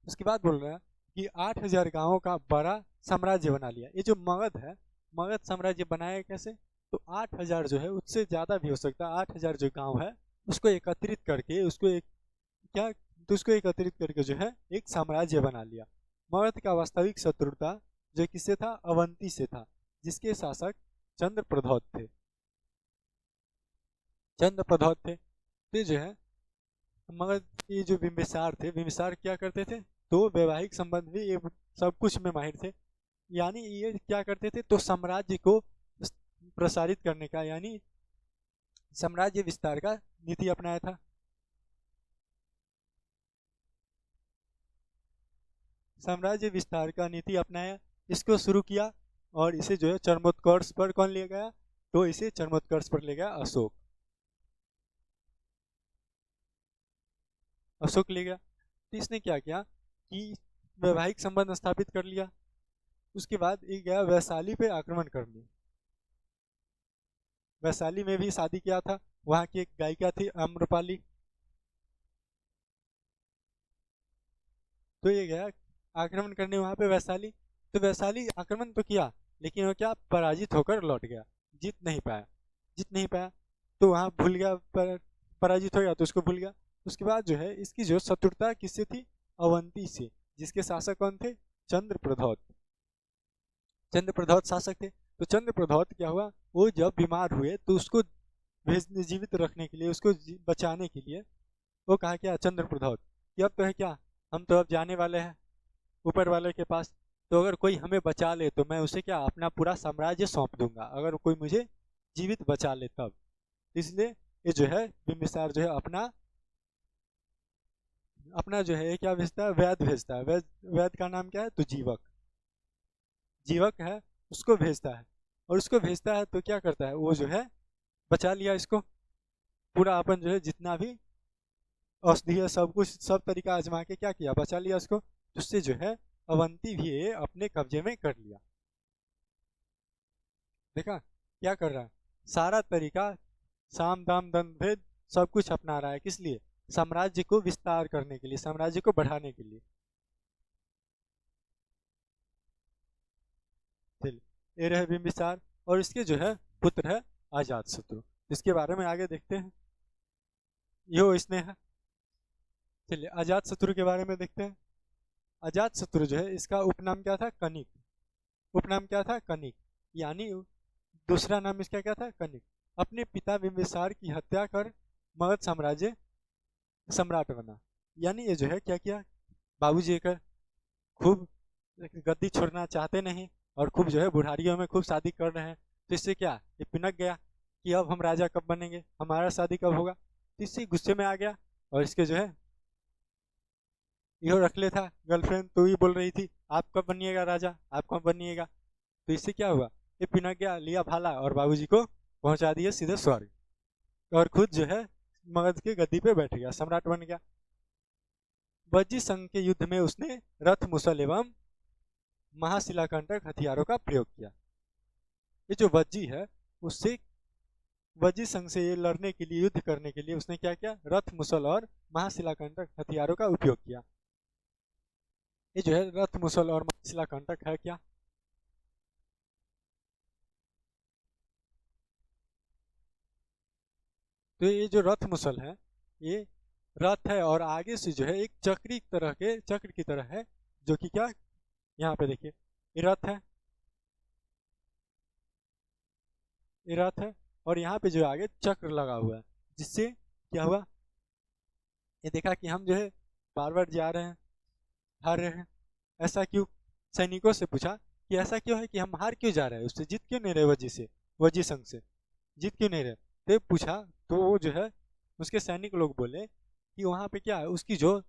उसके बाद बोल रहा है कि 8,000 गांवों का बड़ा साम्राज्य बना लिया। ये जो मगध है, मगध साम्राज्य बनाया कैसे? तो 8,000 जो है उससे ज्यादा भी हो सकता है। 8,000 जो गांव है उसको एकत्रित करके उसको एक क्या तो उसको एकत्रित करके जो है एक साम्राज्य बना लिया। मगध का वास्तविक शत्रुता जो किससे था? अवंती से था, जिसके शासक चंद्र प्रद्योत थे। चंद्र प्रद्योत थे। तो जो है मगध ये जो बिंबिसार थे, बिंबिसार क्या करते थे? तो वैवाहिक संबंध भी ये सब कुछ में माहिर थे। यानी ये क्या करते थे? तो साम्राज्य को प्रसारित करने का यानी साम्राज्य विस्तार का नीति अपनाया था। साम्राज्य विस्तार का नीति अपनाया, इसको शुरू किया और इसे जो है चरमोत्कर्ष पर कौन ले गया? तो इसे चरमोत्कर्ष पर ले गया अशोक। अशोक ले गया। तो इसने क्या किया कि वैवाहिक संबंध स्थापित कर लिया। उसके बाद ये गया वैशाली पे आक्रमण करने। वैशाली में भी शादी किया था, वहाँ की एक गायिका थी आम्रपाली। तो ये गया आक्रमण करने वहाँ पे वैशाली। तो वैशाली आक्रमण तो किया लेकिन वो क्या पराजित होकर लौट गया, जीत नहीं पाया। जीत नहीं पाया तो वहाँ भूल गया पर पराजित हो गया तो उसको भूल गया। उसके बाद जो है इसकी जो शत्रुता किससे थी, अवंती से, जिसके शासक कौन थे, चंद्रप्रद्योत। चंद्रप्रद्योत शासक थे। तो चंद्रप्रद्योत क्या हुआ, वो जब बीमार हुए तो उसको जीवित रखने के लिए, उसको बचाने के लिए वो कहा क्या चंद्रप्रद्योत कि अब तो है क्या, हम तो अब जाने वाले हैं ऊपर वाले के पास, तो अगर कोई हमें बचा ले तो मैं उसे क्या अपना पूरा साम्राज्य सौंप दूंगा, अगर कोई मुझे जीवित बचा ले तब। इसलिए ये जो है बिंबिसार जो है अपना अपना जो है ये क्या भेजता है, वैद भेजता है। वैद का नाम क्या है, तो जीवक, जीवक है, उसको भेजता है। और उसको भेजता है तो क्या करता है, वो जो है बचा लिया इसको, पूरा अपन जो है जितना भी औषधि सब कुछ सब तरीका आजमा के क्या किया, बचा लिया उसको, जिससे जो है अवंती भी ये अपने कब्जे में कर लिया। देखा क्या कर रहा है, सारा तरीका साम दाम दंड भेद सब कुछ अपना रहा है, किस लिए, साम्राज्य को विस्तार करने के लिए, साम्राज्य को बढ़ाने के लिए। चलिए ये रहे बिंबिसार, और इसके जो है पुत्र है अजातशत्रु, इसके बारे में आगे देखते हैं। यो इसने है, चलिए अजातशत्रु के बारे में देखते हैं। अजातशत्रु जो है इसका उपनाम क्या था, कनिक। उपनाम क्या था, कनिक, यानी दूसरा नाम इसका क्या था, कनिक। अपने पिता बिंबिसार की हत्या कर मगध साम्राज्य सम्राट बना। यानी ये जो है क्या किया, बाबूजी का खूब गद्दी छोड़ना चाहते नहीं, और खूब जो है बुढ़ारियों में खूब शादी कर रहे हैं, तो इससे क्या ये पिनक गया कि अब हम राजा कब बनेंगे, हमारा शादी कब होगा, तो इसी गुस्से में आ गया। और इसके जो है यो रख ले था गर्लफ्रेंड, तो ये बोल रही थी आप कब बनिएगा राजा, आप कब बनिएगा, तो इससे क्या हुआ, ये पिनक गया, लिया भाला और बाबूजी को पहुंचा दिया सीधे स्वर्ग, और खुद जो है मगध की गद्दी पे बैठ गया, सम्राट बन गया। वज्जी संघ के युद्ध में उसने रथ मुसल एवं महाशिलाकंटक हथियारों का प्रयोग किया। ये जो वज्जी है उससे, वज्जी संघ से ये लड़ने के लिए, युद्ध करने के लिए उसने क्या किया, रथ मुसल और महाशिलाकंटक हथियारों का उपयोग किया। ये जो है रथ मुसल और महाशिलाकंटक है क्या, तो ये जो रथ मुसल है ये रथ है, और आगे से जो है एक चक्री तरह के, चक्र की तरह है, जो कि क्या, यहाँ पे देखिए ये रथ है, ये रथ है, और यहाँ पे जो आगे चक्र लगा हुआ है, जिससे क्या हुआ, ये देखा कि हम जो है बार बार जा रहे हैं, हार रहे हैं, ऐसा क्यों, सैनिकों से पूछा कि ऐसा क्यों है कि हम हार क्यों जा रहे हैं, उससे जीत क्यों नहीं रहे, वजी से, वजी संघ से जीत क्यों नहीं रहे, तो पूछा, तो वो जो है उसके सैनिक लोग बोले कि वहाँ पे क्या है, उसकी जो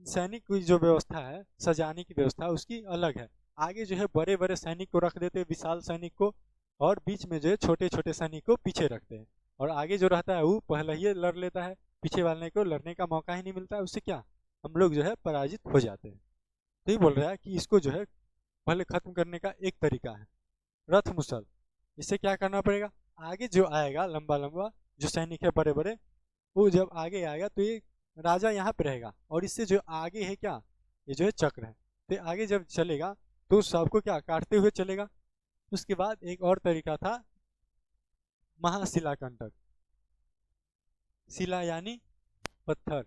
सैनिक की जो व्यवस्था है, सजाने की व्यवस्था उसकी अलग है, आगे जो है बड़े बड़े सैनिक को रख देते हैं, विशाल सैनिक को, और बीच में जो है छोटे छोटे सैनिक को पीछे रखते हैं, और आगे जो रहता है वो पहले ही लड़ लेता है, पीछे वाले को लड़ने का मौका ही नहीं मिलता, उससे क्या हम लोग जो है पराजित हो जाते हैं। तो ये बोल रहा है कि इसको जो है पहले खत्म करने का एक तरीका है रथ मुसल, इससे क्या करना पड़ेगा, आगे जो आएगा लंबा लंबा जो सैनिक है बड़े बड़े, वो जब आगे आएगा तो ये राजा यहाँ पे रहेगा, और इससे जो आगे है क्या, ये जो है चक्र है, तो आगे जब चलेगा तो सबको क्या काटते हुए चलेगा। उसके बाद एक और तरीका था महाशिलाकंटक, शिला यानी पत्थर,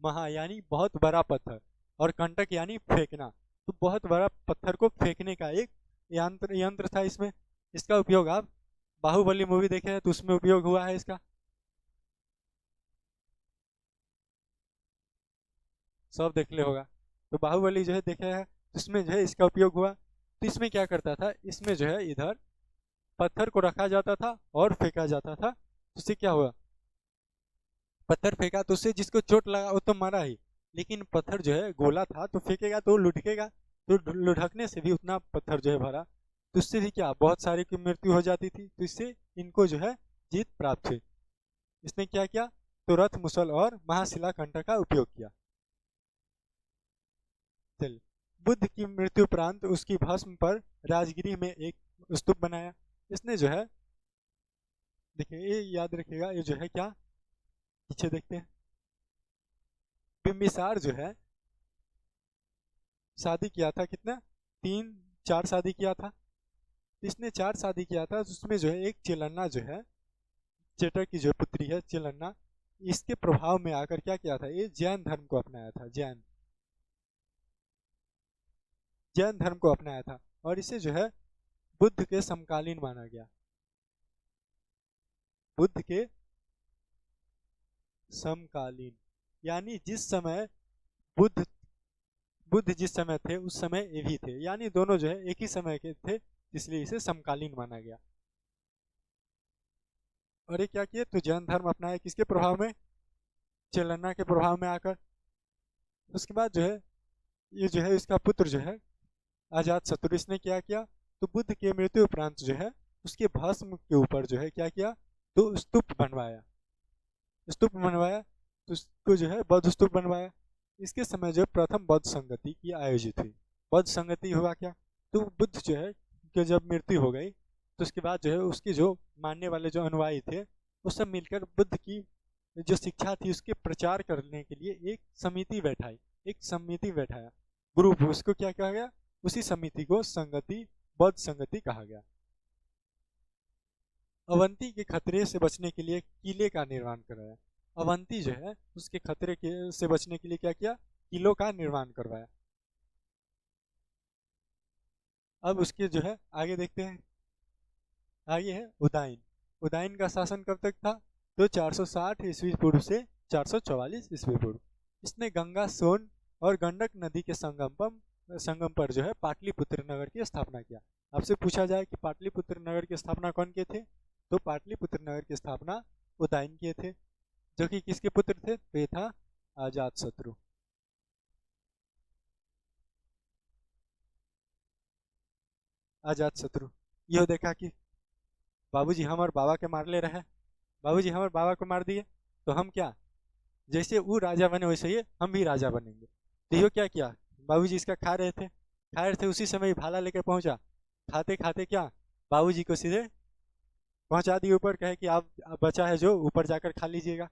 महा यानी बहुत बड़ा पत्थर, और कंटक यानी फेंकना, तो बहुत बड़ा पत्थर को फेंकने का एक यंत्र यंत्र था इसमें। इसका उपयोग आप बाहुबली मूवी देखे हैं तो उसमें उपयोग हुआ है इसका, सब देख ले होगा, तो बाहुबली जो है देखे हैं, इसमें जो है इसका उपयोग हुआ। तो इसमें क्या करता था, इसमें जो है इधर पत्थर को रखा जाता था और फेंका जाता था, उससे क्या हुआ, पत्थर फेंका तो उससे जिसको चोट लगा वो तो मरा ही, लेकिन पत्थर जो है गोला था तो फेंकेगा तो लुढ़केगा, तो लुढ़कने से भी उतना पत्थर जो है भरा, तो उससे भी क्या बहुत सारे की मृत्यु हो जाती थी, तो इससे इनको जो है जीत प्राप्त हुई। इसने क्या किया, तो रथ मुसल और महाशिला खंड का उपयोग किया। चलिए, बुद्ध की मृत्यु उपरांत उसकी भस्म पर राजगिरी में एक स्तूप बनाया। इसने जो है, देखिए ये याद रखिएगा, ये जो है क्या, पीछे देखते हैं, बिम्बिसार जो है शादी किया था कितना, तीन चार शादी किया था, इसने चार शादी किया था, उसमें जो है एक चिलन्ना जो है चेटर की जो पुत्री है चेलन्ना, इसके प्रभाव में आकर क्या किया था, ये जैन धर्म को अपनाया था, जैन जैन धर्म को अपनाया था। और इसे जो है बुद्ध के समकालीन माना गया, बुद्ध के समकालीन, यानी जिस समय बुद्ध बुद्ध जिस समय थे उस समय ये भी थे, यानी दोनों जो है एक ही समय के थे, इसलिए इसे समकालीन माना गया। और ये क्या किए, तो जैन धर्म अपनाए किसके प्रभाव में, चेलन्ना के प्रभाव में आकर। उसके बाद जो है ये जो है इसका पुत्र जो है अजात शत्रु, इसने क्या किया, तो बुद्ध के मृत्यु उपरांत जो है उसके भस्म के ऊपर जो है क्या किया, तो स्तूप बनवाया, स्तूप बनवाया, तो उसको जो है बौद्ध स्तूप बनवाया। इसके समय जो प्रथम बौद्ध संगति की आयोजित हुई। बौद्ध संगति हुआ क्या, तो बुद्ध जो है कि जब मृत्यु हो गई तो उसके बाद जो है उसके जो मानने वाले जो अनुयायी थे वो सब मिलकर बुद्ध की जो शिक्षा थी उसके प्रचार करने के लिए एक समिति बैठाई, एक समिति बैठाया, ग्रुप, उसको क्या कहा गया, उसी समिति को संगति, बौद्ध संगति कहा गया। अवंती के खतरे से बचने के लिए किले का निर्माण कराया। अवंती जो है उसके खतरे के से बचने के लिए क्या किया, किलों का निर्माण करवाया। अब उसके जो है आगे देखते हैं, आगे है उदाइन। उदाइन का शासन कब तक था, तो 460 ईस्वी पूर्व से 444 ईस्वी पूर्व। इसने गंगा, सोन और गंडक नदी के संगम पर जो है पाटलिपुत्र नगर की स्थापना किया। आपसे पूछा जाए कि पाटलिपुत्र नगर की स्थापना कौन किए थे, तो पाटलिपुत्र नगर की स्थापना उदाइन किए थे, जो कि किसके पुत्र थे, तो ये था अजात शत्रु। अजात शत्रु यह देखा कि बाबूजी हमारे बाबा के मार ले रहे हैं, बाबूजी हमारे बाबा को मार दिए, तो हम क्या, जैसे वो राजा बने वैसे ही हम भी राजा बनेंगे। तो ये क्या किया, बाबूजी इसका खा रहे थे उसी समय भाला लेकर पहुंचा, खाते खाते क्या बाबूजी को सीधे पहुंचा दिए ऊपर, कहे कि आप बचा है जो ऊपर जाकर खा लीजिएगा।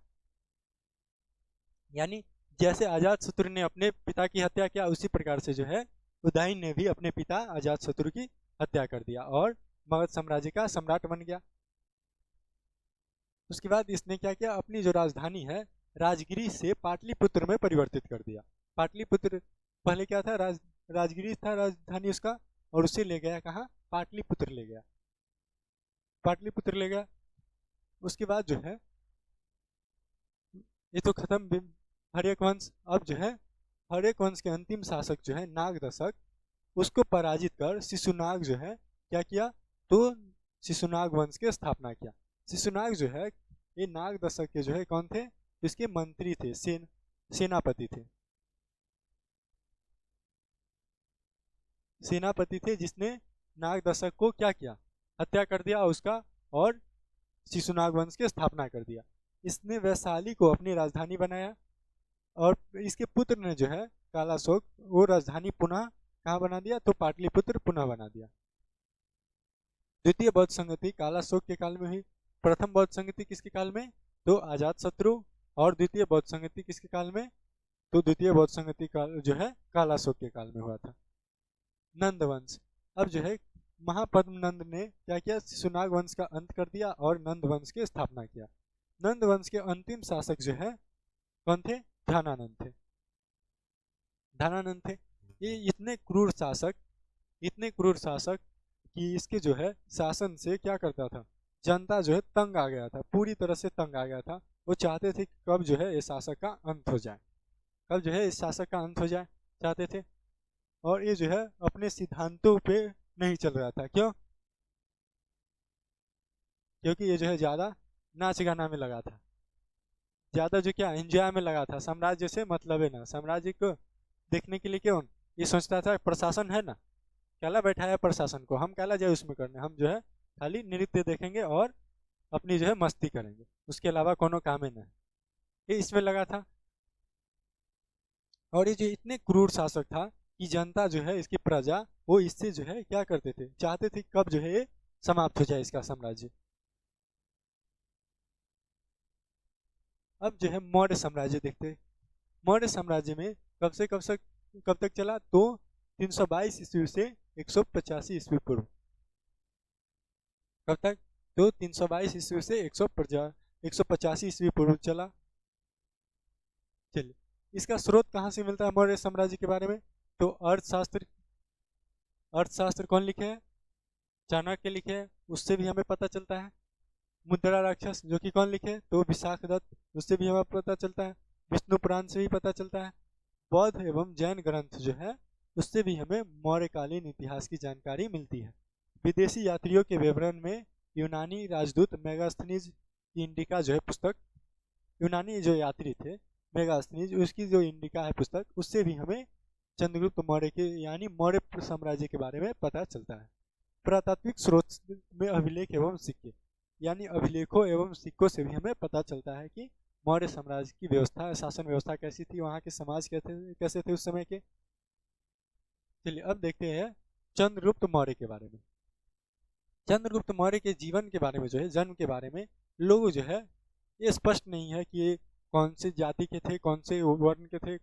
यानी जैसे अजात शत्रु ने अपने पिता की हत्या किया उसी प्रकार से जो है उदाइन ने भी अपने पिता अजात शत्रु की हत्या कर दिया और मगध साम्राज्य का सम्राट बन गया। उसके बाद इसने क्या किया, अपनी जो राजधानी है राजगिरी से पाटलिपुत्र में परिवर्तित कर दिया। पाटलिपुत्र पहले क्या था, राजगिरी था राजधानी उसका, और उसे ले गया कहाँ, पाटलिपुत्र ले गया, पाटलिपुत्र ले गया। उसके बाद जो है ये तो खत्म हर्यक वंश। अब जो है हर्यक वंश के अंतिम शासक जो है नागदशक, उसको पराजित कर शिशुनाग जो है क्या किया, तो शिशुनाग वंश की स्थापना किया। शिशुनाग जो है ये नागदशक के जो है कौन थे, इसके मंत्री थे, सेनापति थे, सेनापति थे, जिसने नागदशक को क्या किया, हत्या कर दिया उसका, और शिशुनाग वंश की स्थापना कर दिया। इसने वैशाली को अपनी राजधानी बनाया, और इसके पुत्र ने जो है कालाशोक वो राजधानी पुनः कहाँ बना दिया, तो पाटलिपुत्र पुनः बना दिया। द्वितीय बौद्ध संगति कालाशोक के काल में हुई। प्रथम बौद्ध संगति किसके काल में, तो अजात शत्रु, और द्वितीय बौद्ध संगति किसके काल में, तो द्वितीय बौद्ध संगति काल जो है कालाशोक के काल में हुआ था। नंद वंश, अब जो है महापद्म नंद ने क्या किया, शिशुनाग वंश का अंत कर दिया और नंद वंश की स्थापना किया। नंद वंश के अंतिम शासक जो है कौन थे, धनानंद थे, धनानंद थे। ये इतने क्रूर शासक, इतने क्रूर शासक कि इसके जो है शासन से क्या करता था, जनता जो है तंग आ गया था, पूरी तरह से तंग आ गया था। वो चाहते थे कि कब जो है इस शासक का अंत हो जाए, कब जो है इस शासक का अंत हो जाए चाहते थे। और ये जो है अपने सिद्धांतों पे नहीं चल रहा था, क्यों, क्योंकि ये जो है ज़्यादा नाच गाना में लगा था, ज़्यादा जो क्या एंजॉय में लगा था, साम्राज्य से मतलब है ना, साम्राज्य को देखने के लिए क्यों, ये सोचता था प्रशासन है ना, कैला बैठा है प्रशासन को, हम कैला जाए उसमें करने, हम जो है खाली नृत्य देखेंगे और अपनी जो है मस्ती करेंगे, उसके अलावा कोनो काम ही नहीं, ये इसमें लगा था। और ये जो इतने क्रूर शासक था कि जनता जो है इसकी प्रजा वो इससे जो है क्या करते थे, चाहते थे कब जो है ये समाप्त हो जाए इसका साम्राज्य। अब जो है मौर्य साम्राज्य देखते हैं। मौर्य साम्राज्य में कब तक चला, तो 322 ईस्वी से 185 ईस्वी पूर्व, कब तक, तो 322 ईस्वी से 185 ईस्वी पूर्व चला। चलिए, इसका स्रोत कहाँ से मिलता है मौर्य साम्राज्य के बारे में? तो अर्थशास्त्र कौन लिखे हैं? चाणक्य लिखे हैं, उससे भी हमें पता चलता है। मुद्रा राक्षस जो कि कौन लिखे? तो विशाख दत्त, उससे भी हमें पता चलता है। विष्णु पुराण से भी पता चलता है। बौद्ध एवं जैन ग्रंथ जो है उससे भी हमें मौर्यकालीन इतिहास की जानकारी मिलती है। विदेशी यात्रियों के विवरण में यूनानी राजदूत मेगास्थनीज इंडिका जो है पुस्तक, यूनानी जो यात्री थे मेगास्थनीज, उसकी जो इंडिका है पुस्तक, उससे भी हमें चंद्रगुप्त मौर्य के यानी मौर्य साम्राज्य के बारे में पता चलता है। पुरातात्विक स्रोत में अभिलेख एवं सिक्के, यानी अभिलेखों एवं सिक्कों से भी हमें पता चलता है कि मौर्य साम्राज्य की व्यवस्था, शासन व्यवस्था कैसी थी, वहाँ के समाज कैसे थे उस समय के। चलिए अब देखते हैं चंद्रगुप्त मौर्य के बारे में। चंद्रगुप्त मौर्य के जीवन के बारे में जो है, जन्म के बारे में लोग जो है ये स्पष्ट नहीं है कि ये कौन से जाति के थे, कौन से वर्ण के थे,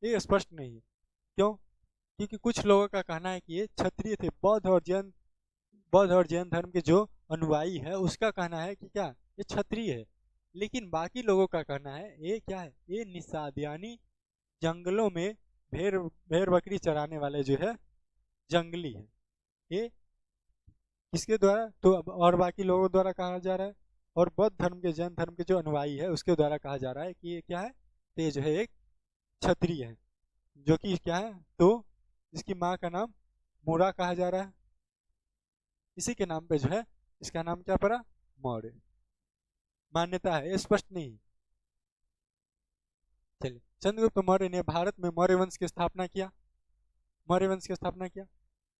ये स्पष्ट नहीं है। क्यों? क्योंकि कुछ लोगों का कहना है कि ये क्षत्रिय थे। बौद्ध और जैन धर्म के जो अनुयायी है उसका कहना है कि क्या ये क्षत्रिय है। लेकिन बाकी लोगों का कहना है ये क्या है, ये निषाद यानी जंगलों में भेड़ बकरी चराने वाले जो है जंगली है। ये किसके द्वारा? तो और बाकी लोगों द्वारा कहा जा रहा है, और बौद्ध धर्म के जैन धर्म के जो अनुयायी है उसके द्वारा कहा जा रहा है कि ये क्या है, तो ये जो है एक क्षत्रिय है। जो कि क्या है, तो इसकी माँ का नाम मूरा कहा जा रहा है। इसी के नाम पे जो है इसका नाम क्या पड़ा? मौर्य। मान्यता है, स्पष्ट नहीं। चलिए, चंद्रगुप्त मौर्य ने भारत में मौर्य वंश की स्थापना किया। मौर्य वंश की स्थापना किया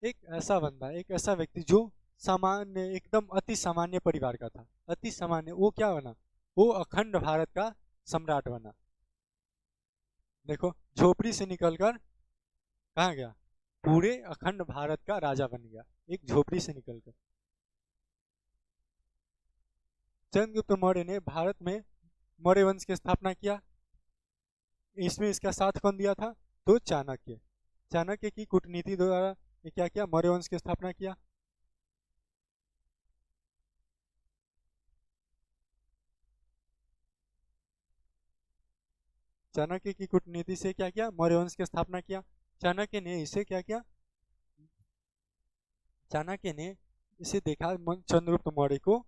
एक ऐसा बंदा, एक ऐसा व्यक्ति जो सामान्य, एकदम अति सामान्य परिवार का था। अति सामान्य, वो क्या बना? वो अखंड भारत का सम्राट बना। देखो, झोपड़ी से निकलकर कहाँ गया? पूरे अखंड भारत का राजा बन गया, एक झोपड़ी से निकलकर। चंद्रगुप्त मौर्य ने भारत में मौर्य वंश की स्थापना किया। इसमें इसका साथ कौन दिया था? तो चाणक्य। चाणक्य की कूटनीति द्वारा क्या किया? मौर्य वंश की स्थापना किया। चाणक्य की कूटनीति से क्या किया? मौर्य वंश की स्थापना किया। चाणक्य ने इसे क्या किया? चाणक्य ने इसे देखा चंद्रगुप्त मौर्य को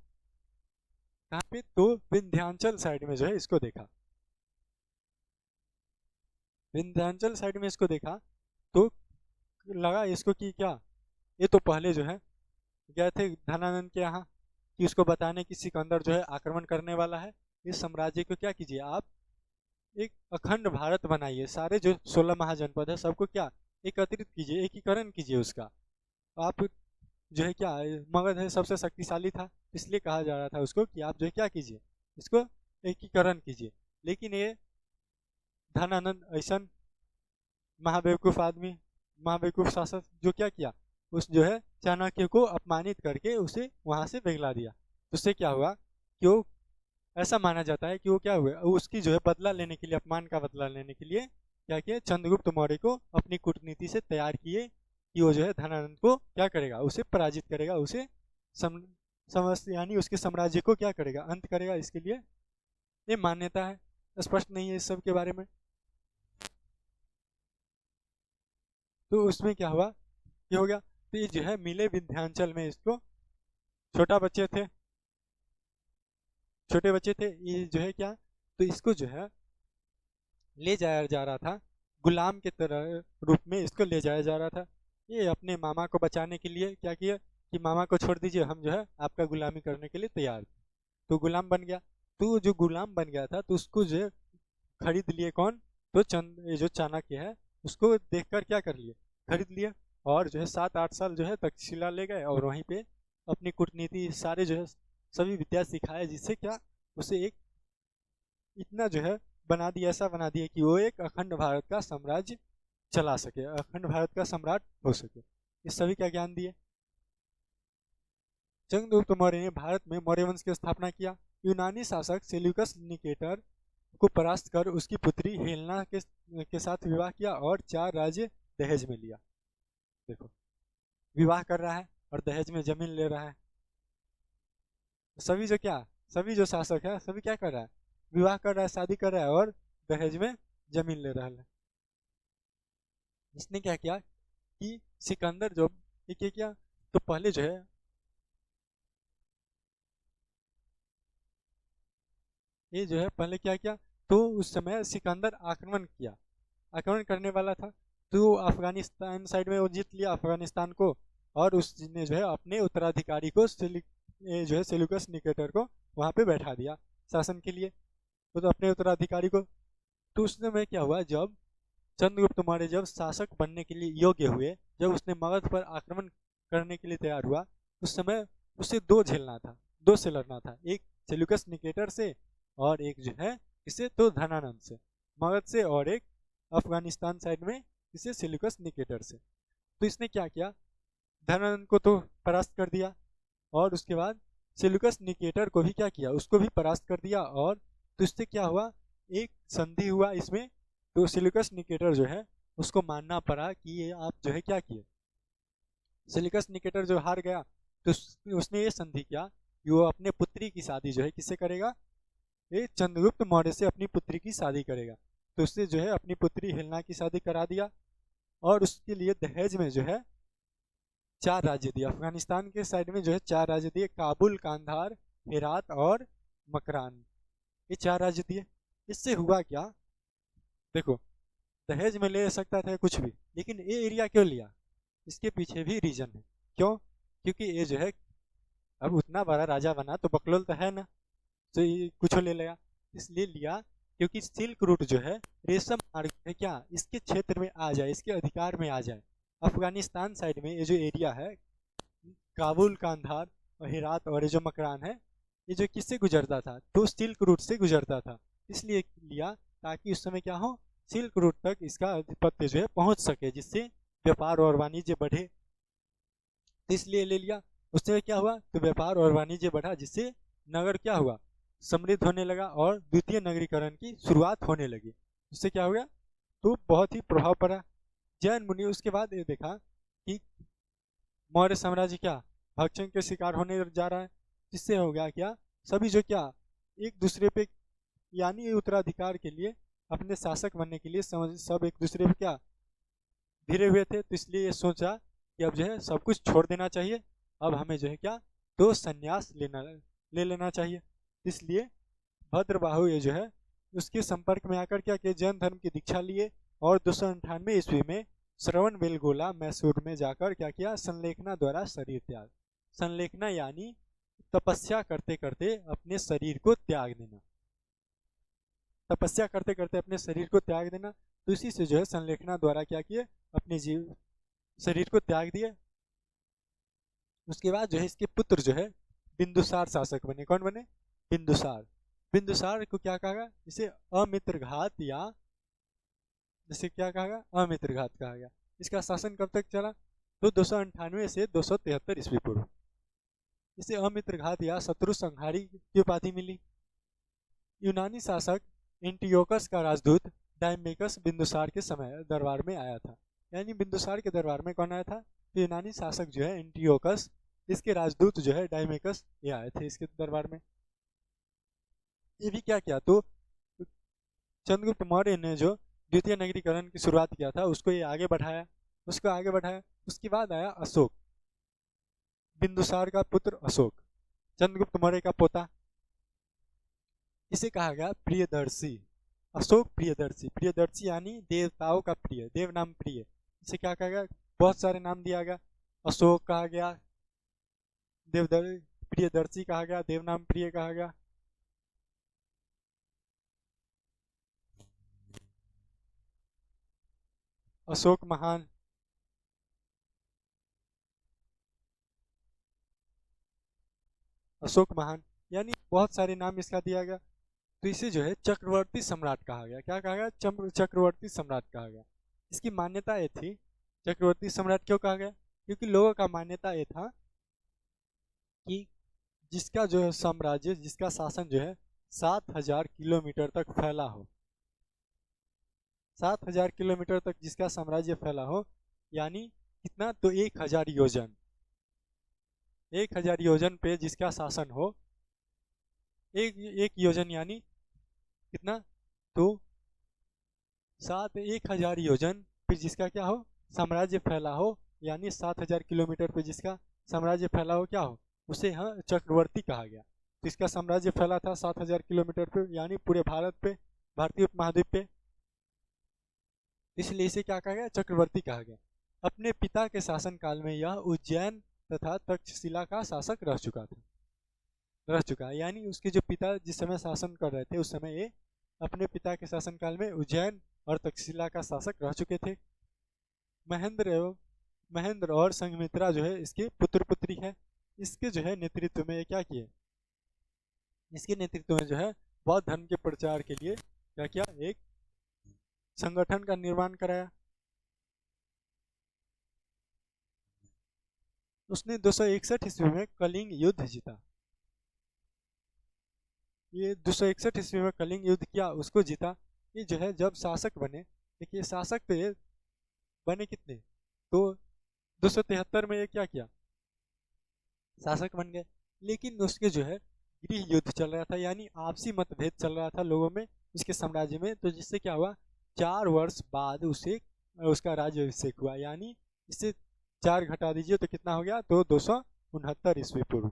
कहाँ पे? तो विंध्याचल साइड में जो है इसको देखा। विंध्याचल साइड में इसको देखा तो लगा इसको कि क्या ये तो पहले जो है गए थे धनानंद के यहाँ कि उसको बताने कि सिकंदर जो है आक्रमण करने वाला है, इस साम्राज्य को क्या कीजिए आप, एक अखंड भारत बनाइए, सारे जो 16 महाजनपद है सबको क्या एकत्रित कीजिए, एकीकरण कीजिए उसका। आप जो है क्या, मगध है सबसे शक्तिशाली था, इसलिए कहा जा रहा था उसको कि आप जो है क्या कीजिए, इसको एकीकरण कीजिए। लेकिन ये धनानंद ऐसा महाबेवकूफ आदमी, महाबेवकूफ शासक, जो क्या किया, उस जो है चाणक्य को अपमानित करके उसे वहां से पिघला दिया। उससे क्या हुआ कि वो, ऐसा माना जाता है कि वो क्या हुआ, उसकी जो है बदला लेने के लिए, अपमान का बदला लेने के लिए क्या किया, चंद्रगुप्त मौर्य को अपनी कूटनीति से तैयार किए कि वो जो है धनानंद को क्या करेगा, उसे पराजित करेगा, उसे समस्त यानी उसके साम्राज्य को क्या करेगा, अंत करेगा। इसके लिए ये मान्यता है, स्पष्ट नहीं है इस सब के बारे में। तो उसमें क्या हुआ, ये हो गया। तो ये जो है मिले विंध्याचल में, इसको छोटा बच्चे थे, छोटे बच्चे थे, ये जो है क्या, तो इसको जो है ले जाया जा रहा था, गुलाम के तरह रूप में इसको ले जाया जा रहा था। ये अपने मामा को बचाने के लिए क्या किया कि मामा को छोड़ दीजिए, हम जो है आपका गुलामी करने के लिए तैयार थे। तो गुलाम बन गया। तो जो गुलाम बन गया था तो उसको जो है खरीद लिए कौन, तो ये जो चाणक्य है उसको देखकर क्या कर लिए, खरीद लिया। और जो है 7-8 साल जो है तक्षशिला ले गए और वहीं पे अपनी कूटनीति सारे जो है सभी विद्या सिखाया, जिससे क्या उसे एक इतना जो है बना दिया, ऐसा बना दिया कि वो एक अखंड भारत का साम्राज्य चला सके, अखंड भारत का सम्राट हो सके। इस सभी का ज्ञान दिए। चंद्रगुप्त मौर्य ने भारत में मौर्य वंश की स्थापना किया। यूनानी शासक सेल्यूकस निकेटर को परास्त कर उसकी पुत्री हेलेना के साथ विवाह किया और 4 राज्य दहेज में लिया। देखो, विवाह कर रहा है और दहेज में जमीन ले रहा है। सभी जो क्या, सभी जो शासक है सभी क्या कर रहा है, विवाह कर रहा है, शादी कर रहा है और दहेज में जमीन ले रहा है। इसने क्या किया कि सिकंदर जो ये क्या किया, तो पहले जो है ये जो है पहले क्या किया, तो उस समय सिकंदर आक्रमण किया, आक्रमण करने वाला था, तो अफगानिस्तान साइड में वो जीत लिया अफगानिस्तान को, और उसने जो है अपने उत्तराधिकारी को ये जो है सेल्यूकस निकेटर को वहां पे बैठा दिया शासन के लिए, तो अपने उत्तराधिकारी को। तो उस समय क्या हुआ, जब चंद्रगुप्त मौर्य जब शासक बनने के लिए योग्य हुए, जब उसने मगध पर आक्रमण करने के लिए तैयार हुआ, उस समय उसे दो झेलना था, दो से लड़ना था, एक सेल्यूकस निकेटर से और एक जो है इसे तो धनानंद से, मगध से, और एक अफगानिस्तान साइड में इसे सेल्यूकस निकेटर से। तो इसने क्या किया, धनानंद को तो परास्त कर दिया, और उसके बाद सेल्यूकस निकेटर को भी क्या किया, उसको भी परास्त कर दिया, और तो इससे क्या हुआ, एक संधि हुआ इसमें। तो सेल्यूकस निकेटर जो है उसको मानना पड़ा कि ये आप जो है क्या किए, सेल्यूकस निकेटर जो हार गया, तो उसने ये संधि किया कि वो अपने पुत्री की शादी जो है किससे करेगा, ये चंद्रगुप्त मौर्य से अपनी पुत्री की शादी करेगा। तो उससे जो है अपनी पुत्री हिलना की शादी करा दिया, और उसके लिए दहेज में जो है 4 राज्य दिए, अफगानिस्तान के साइड में जो है 4 राज्य दिए, काबुल, कांधार, हेरात और मकरान, ये 4 राज्य दिए। इससे हुआ क्या, देखो दहेज में ले सकता था कुछ भी, लेकिन ये एरिया क्यों लिया, इसके पीछे भी रीजन है। क्यों, क्योंकि ये जो है अब उतना बड़ा राजा बना तो बकलोल तो है ना, तो ये कुछ ले लिया, इसलिए लिया क्योंकि सिल्क रूट जो है, रेशम मार्ग है क्या, इसके क्षेत्र में आ जाए, इसके अधिकार में आ जाए। अफगानिस्तान साइड में ये जो एरिया है, काबुल, कांधार और हेरात और ये जो मकरान है, ये जो किससे गुजरता था, तो सिल्क रूट से गुजरता था, इसलिए लिया ताकि उस समय क्या हो, सिल्क रूट तक इसका आधिपत्य जो है पहुंच सके, जिससे व्यापार और वाणिज्य बढ़े, तो इसलिए ले लिया। उससे क्या हुआ, तो व्यापार और वाणिज्य बढ़ा, जिससे नगर क्या हुआ, समृद्ध होने लगा और द्वितीय नगरीकरण की शुरुआत होने लगी। उससे क्या हो गया, तो बहुत ही प्रभाव पड़ा। जैन मुनि उसके बाद ये देखा कि मौर्य साम्राज्य क्या भक्षण के शिकार होने जा रहा है, जिससे हो गया क्या, सभी जो क्या एक दूसरे पे, यानी उत्तराधिकार के लिए, अपने शासक बनने के लिए समझ सब एक दूसरे पे क्या भिड़े हुए थे, तो इसलिए ये सोचा कि अब जो है सब कुछ छोड़ देना चाहिए, अब हमें जो है क्या, तो संन्यास ले लेना चाहिए। इसलिए भद्रबाहु ये जो है उसके संपर्क में आकर क्या किया, जैन धर्म की दीक्षा लिए, और 298 ईस्वी में श्रवण बेलगोला मैसूर में जाकर क्या किया, संलेखना द्वारा शरीर त्याग, संलेखना यानी तपस्या करते करते अपने शरीर को त्याग देना, तपस्या करते करते अपने शरीर को त्याग देना, तो इसी से जो है संलेखना द्वारा क्या किए, अपने जीव शरीर को त्याग दिए। उसके बाद जो है इसके पुत्र जो है बिंदुसार शासक बने, कौन बने, बिंदुसार। बिंदुसार को क्या कहा गया, इसे अमित्र घात, या जिसे क्या कहा गया, अमित्र घात कहा गया। इसका शासन कब तक चला, तो 298 से 273 ईस्वी पूर्व। इसे अमित्र घात या शत्रु संहारी की उपाधि मिली। यूनानी शासक एंटियोकस का राजदूत डायमेकस बिंदुसार के समय दरबार में आया था, यानी बिंदुसार के दरबार में कौन आया था, तो यूनानी शासक जो है एंटियोकस, इसके राजदूत जो है डायमेकस, ये आए थे इसके दरबार में। ये भी क्या किया, तो चंद्रगुप्त मौर्य ने जो द्वितीय नगरीकरण की शुरुआत किया था उसको ये आगे बढ़ाया, उसको आगे बढ़ाया। उसके बाद आया अशोक, बिंदुसार का पुत्र अशोक, चंद्रगुप्त मौर्य का पोता, इसे कहा गया प्रियदर्शी, अशोक प्रियदर्शी। प्रियदर्शी यानी देवताओं का प्रिय, देव नाम प्रिय, इसे क्या कहा गया, बहुत सारे नाम दिया गया, अशोक कहा गया, देवदर प्रियदर्शी कहा गया, देव नाम प्रिय कहा गया। अशोक महान, अशोक महान, यानी बहुत सारे नाम इसका दिया गया। तो इसे जो है चक्रवर्ती सम्राट कहा गया, क्या कहा गया, चक्रवर्ती सम्राट कहा गया। इसकी मान्यता ये थी, चक्रवर्ती सम्राट क्यों कहा गया, क्योंकि लोगों का मान्यता ये था कि जिसका जो है साम्राज्य, जिसका शासन जो है 7,000 किलोमीटर तक फैला हो, 7,000 किलोमीटर तक जिसका साम्राज्य फैला हो, यानी कितना, तो 1,000 योजन, 1,000 योजन पे जिसका शासन हो, एक एक योजन यानी कितना, तो 1,000 योजन पे जिसका क्या हो, साम्राज्य फैला हो, यानी 7,000 किलोमीटर पे जिसका साम्राज्य फैला हो क्या हो, उसे हाँ चक्रवर्ती कहा गया। तो इसका साम्राज्य फैला था 7,000 किलोमीटर पे, यानी पूरे भारत पे, भारतीय उपमहाद्वीप पे, इसलिए इसे क्या कहा गया, चक्रवर्ती कहा गया। अपने पिता के शासनकाल में यह उज्जैन तथा तक्षशिला का शासक रह चुका है, यानी उसके जो पिता जिस समय शासन कर रहे थे उस समय ये अपने पिता के शासनकाल में उज्जैन और तक्षशिला का शासक रह चुके थे। महेंद्र और संघमित्रा जो है इसके पुत्र पुत्री है। इसके जो है नेतृत्व में ये क्या किए, इसके नेतृत्व में जो है बौद्ध धर्म के प्रचार के लिए क्या किया, एक संगठन का निर्माण कराया। उसने 261 ईस्वी में कलिंग युद्ध जीता। ये 261 ईस्वी में कलिंग युद्ध किया, उसको जीता। ये जो है जब शासक बने, देखिए शासक तो ये बने कितने, तो 273 में ये क्या किया, शासक बन गए। लेकिन उसके जो है गृह युद्ध चल रहा था, यानी आपसी मतभेद चल रहा था लोगों में, उसके साम्राज्य में। तो जिससे क्या हुआ, 4 वर्ष बाद उसे उसका राज्याभिषेक हुआ, यानी इससे 4 घटा दीजिए तो कितना हो गया, तो 269 ईस्वी पूर्व,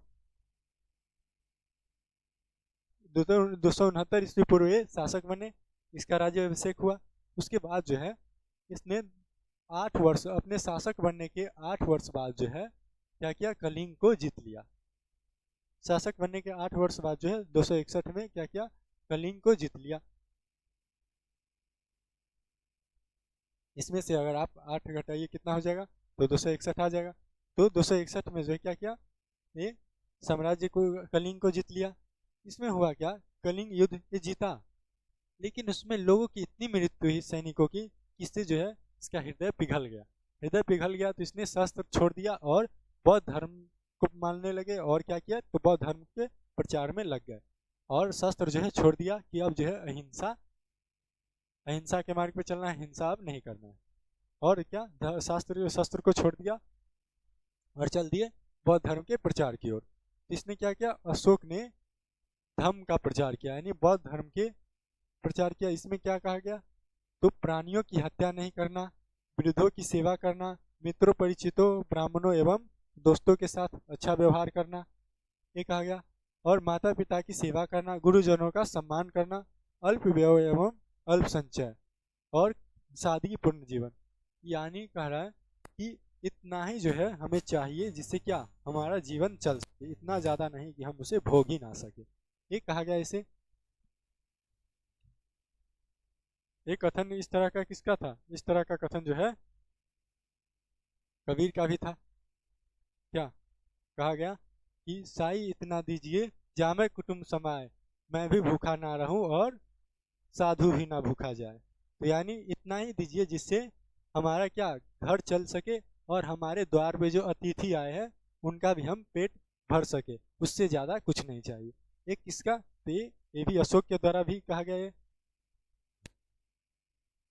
269 ईस्वी पूर्व ये शासक बने, इसका राज्याभिषेक हुआ। उसके बाद जो है इसने 8 वर्ष, अपने शासक बनने के 8 वर्ष बाद जो है क्या किया, कलिंग को जीत लिया। शासक बनने के 8 वर्ष बाद जो है 261 में क्या किया, कलिंग को जीत लिया। इसमें से अगर आप 8 घटाइए कितना हो जाएगा, तो 261 आ जाएगा। तो 261 में जो है क्या किया, ये साम्राज्य को, कलिंग को जीत लिया। इसमें हुआ क्या, कलिंग युद्ध ये जीता, लेकिन उसमें लोगों की इतनी मृत्यु हुई सैनिकों की, इससे जो है इसका हृदय पिघल गया। हृदय पिघल गया तो इसने शस्त्र छोड़ दिया और बौद्ध धर्म को मानने लगे। और क्या किया, तो बौद्ध धर्म के प्रचार में लग गए और शस्त्र जो है छोड़ दिया कि अब जो है अहिंसा, अहिंसा के मार्ग पे चलना है, हिंसा अब नहीं करना है। और क्या, शस्त्र को छोड़ दिया और चल दिए बौद्ध धर्म के प्रचार की ओर। इसने क्या किया, अशोक ने धम्म का प्रचार किया, यानी बौद्ध धर्म के प्रचार किया। इसमें क्या कहा गया, तो प्राणियों की हत्या नहीं करना, वृद्धों की सेवा करना, मित्रों परिचितों ब्राह्मणों एवं दोस्तों के साथ अच्छा व्यवहार करना, ये कहा गया। और माता पिता की सेवा करना, गुरुजनों का सम्मान करना, अल्प व्यय एवं अल्प संचय और सादगीपूर्ण जीवन। यानी कह रहा है कि इतना ही जो है हमें चाहिए जिससे क्या हमारा जीवन चल सके, इतना ज़्यादा नहीं कि हम उसे भोग ही ना सके, ये कहा गया इसे। ये कथन इस तरह का किसका था, इस तरह का कथन जो है कबीर का भी था। क्या कहा गया कि साई इतना दीजिए जामे कुटुंब समाए, मैं भी भूखा ना रहूं और साधु भी ना भूखा जाए। तो यानी इतना ही दीजिए जिससे हमारा क्या घर चल सके और हमारे द्वार पे जो अतिथि आए हैं उनका भी हम पेट भर सके, उससे ज़्यादा कुछ नहीं चाहिए। एक किसका, तो ये भी अशोक के द्वारा भी कहा गया है।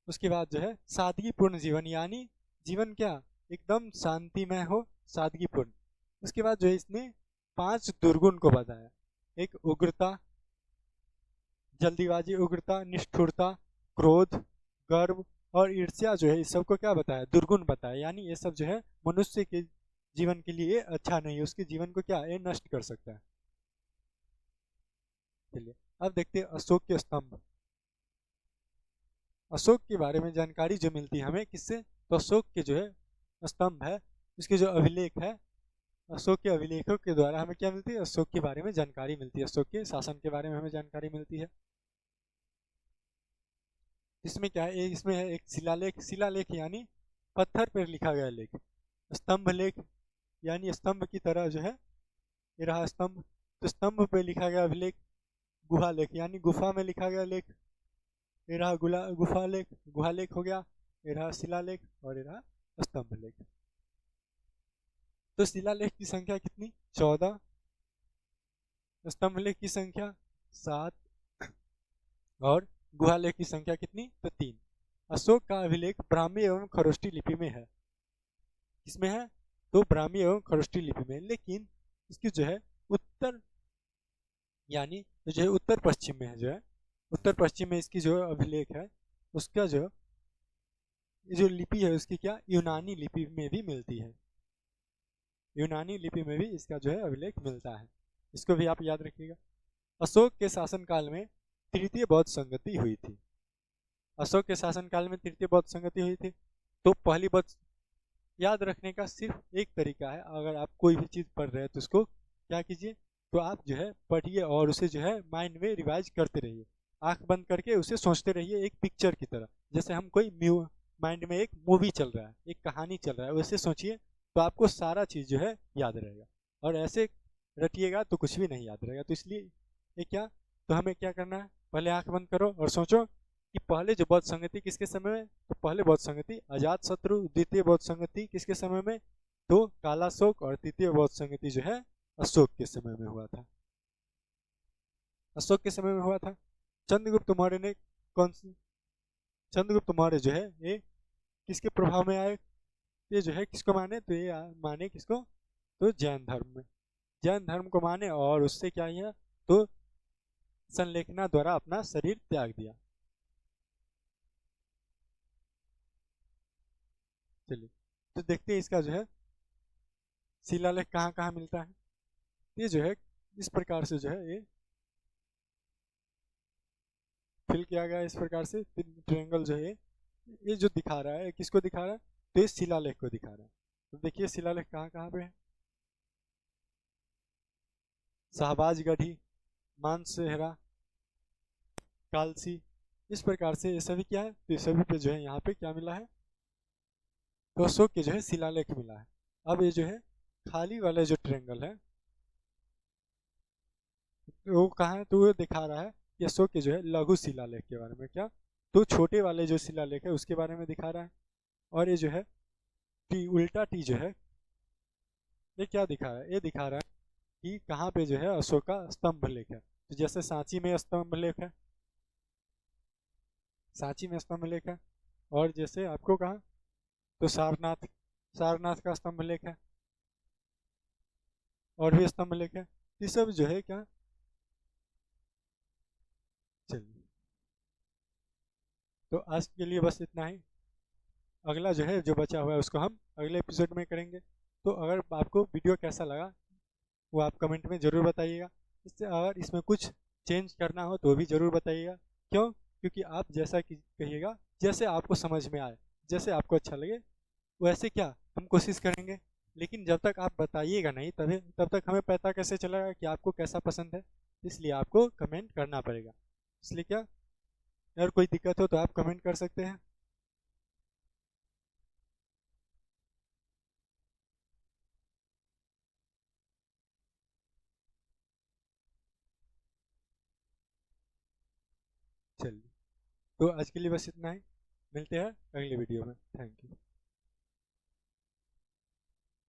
उसके बाद जो है सादगीपूर्ण जीवन, यानी जीवन क्या एकदम शांतिमय हो, सादगीपूर्ण। उसके बाद जो है इसने 5 दुर्गुण को बताया। एक उग्रता, जल्दीबाजी, उग्रता, निष्ठुरता, क्रोध, गर्व और ईर्ष्या जो है इस सबको क्या बताया, दुर्गुण बताया। यानी ये सब जो है मनुष्य के जीवन के लिए अच्छा नहीं है, उसके जीवन को क्या ये नष्ट कर सकता है। चलिए अब देखते हैं अशोक के स्तंभ। अशोक के बारे में जानकारी जो मिलती है हमें किससे, तो अशोक के जो है स्तंभ है, उसके जो अभिलेख है, अशोक के अभिलेखों के द्वारा हमें क्या मिलती है, अशोक के बारे में जानकारी मिलती है, अशोक के शासन के बारे में हमें जानकारी मिलती है। इसमें क्या है, इसमें है एक शिलालेख। शिलालेख यानी पत्थर पर लिखा गया लेख। स्तंभ लेख यानी स्तंभ की तरह जो है ये रहा स्तंभ, तो स्तंभ पे लिखा गया अभिलेख। गुहा लेख यानी गुफा में लिखा गया लेख, ये रहा गुफा लेख, गुहा लेख हो गया। ये रहा शिलालेख और ये रहा स्तंभ लेख। तो शिलालेख की संख्या कितनी, 14, स्तंभ लेख की संख्या 7 और गुहा लेख की संख्या कितनी, तो 3। अशोक का अभिलेख ब्राह्मी एवं खरोष्टी लिपि में है। किसमें है, तो ब्राह्मी एवं खरोष्टी लिपि में। लेकिन इसकी जो है उत्तर यानी तो जो है उत्तर पश्चिम में है, जो है उत्तर पश्चिम में इसकी जो अभिलेख है उसका जो लिपि है उसकी क्या यूनानी लिपि में भी मिलती है। यूनानी लिपि में भी इसका जो है अभिलेख मिलता है। इसको भी आप याद रखिएगा। अशोक के शासनकाल में तृतीय बौद्ध संगति हुई थी। अशोक के शासनकाल में तृतीय बौद्ध संगति हुई थी। तो पहली बौद्ध याद रखने का सिर्फ एक तरीका है। अगर आप कोई भी चीज़ पढ़ रहे हैं तो उसको क्या कीजिए, तो आप जो है पढ़िए और उसे जो है माइंड में रिवाइज करते रहिए। आंख बंद करके उसे सोचते रहिए एक पिक्चर की तरह, जैसे हम कोई माइंड में एक मूवी चल रहा है, एक कहानी चल रहा है, वैसे सोचिए तो आपको सारा चीज़ जो है याद रहेगा। और ऐसे रटिएगा तो कुछ भी नहीं याद रहेगा। तो इसलिए ये क्या, तो हमें क्या करना है, पहले आंख बंद करो और सोचो कि पहले जो बौद्ध संगति किसके समय में, तो पहले बौद्ध संगति अजात शत्रु, द्वितीय बौद्ध संगति किसके समय में, तो कालाशोक, और तृतीय बौद्ध संगति जो है अशोक के समय में हुआ था। अशोक के समय में हुआ था। चंद्रगुप्त मौर्य ने कौन सी, चंद्रगुप्त मौर्य जो है ये किसके प्रभाव में आए, ये जो है किसको माने, तो ये माने किसको, तो जैन धर्म में, जैन धर्म को माने और उससे क्या किया, तो संलेखना द्वारा अपना शरीर त्याग दिया। चलिए तो देखते हैं इसका जो है शिलालेख कहाँ कहाँ मिलता है। ये जो है इस प्रकार से जो है ये फिल किया गया है। इस प्रकार से ट्रायंगल जो है ये जो दिखा रहा है किसको दिखा रहा है, तो इस शिलालेख को दिखा रहा है। तो देखिए शिलालेख कहाँ कहाँ पे है। शाहबाजगढ़ी, मानसेहरा, कालसी, इस प्रकार से ये सभी क्या है, तो ये सभी पे जो है यहाँ पे क्या मिला है, तो अशोक के जो है शिलालेख मिला है। अब ये जो है खाली वाला जो ट्रायंगल है वो कहाँ है, तो वो दिखा रहा है कि अशोक के जो है लघु शिलालेख के बारे में, क्या, तो छोटे वाले जो शिलालेख है उसके बारे में दिखा रहा है। और ये जो है टी, उल्टा टी जो है ये क्या दिखा रहा है, ये दिखा रहा है कि कहाँ पे जो है अशोक का स्तंभ लेख है। तो जैसे सांची में स्तंभ लेख है, सांची में स्तंभ लेख है, और जैसे आपको कहा तो सारनाथ, सारनाथ का स्तंभ लेख है, और भी स्तंभ लेख है। ये सब जो है क्या, चलिए तो आज के लिए बस इतना ही। अगला जो है जो बचा हुआ है उसको हम अगले एपिसोड में करेंगे। तो अगर आपको वीडियो कैसा लगा वो आप कमेंट में ज़रूर बताइएगा। इससे अगर इसमें कुछ चेंज करना हो तो भी ज़रूर बताइएगा। क्यों, क्योंकि आप जैसा कि कहिएगा, जैसे आपको समझ में आए, जैसे आपको अच्छा लगे वैसे क्या हम कोशिश करेंगे। लेकिन जब तक आप बताइएगा नहीं तभी तब तक हमें पता कैसे चलेगा कि आपको कैसा पसंद है। इसलिए आपको कमेंट करना पड़ेगा। इसलिए क्या, अगर कोई दिक्कत हो तो आप कमेंट कर सकते हैं। चलिए तो आज के लिए बस इतना ही। मिलते हैं अगले वीडियो में। Thank you.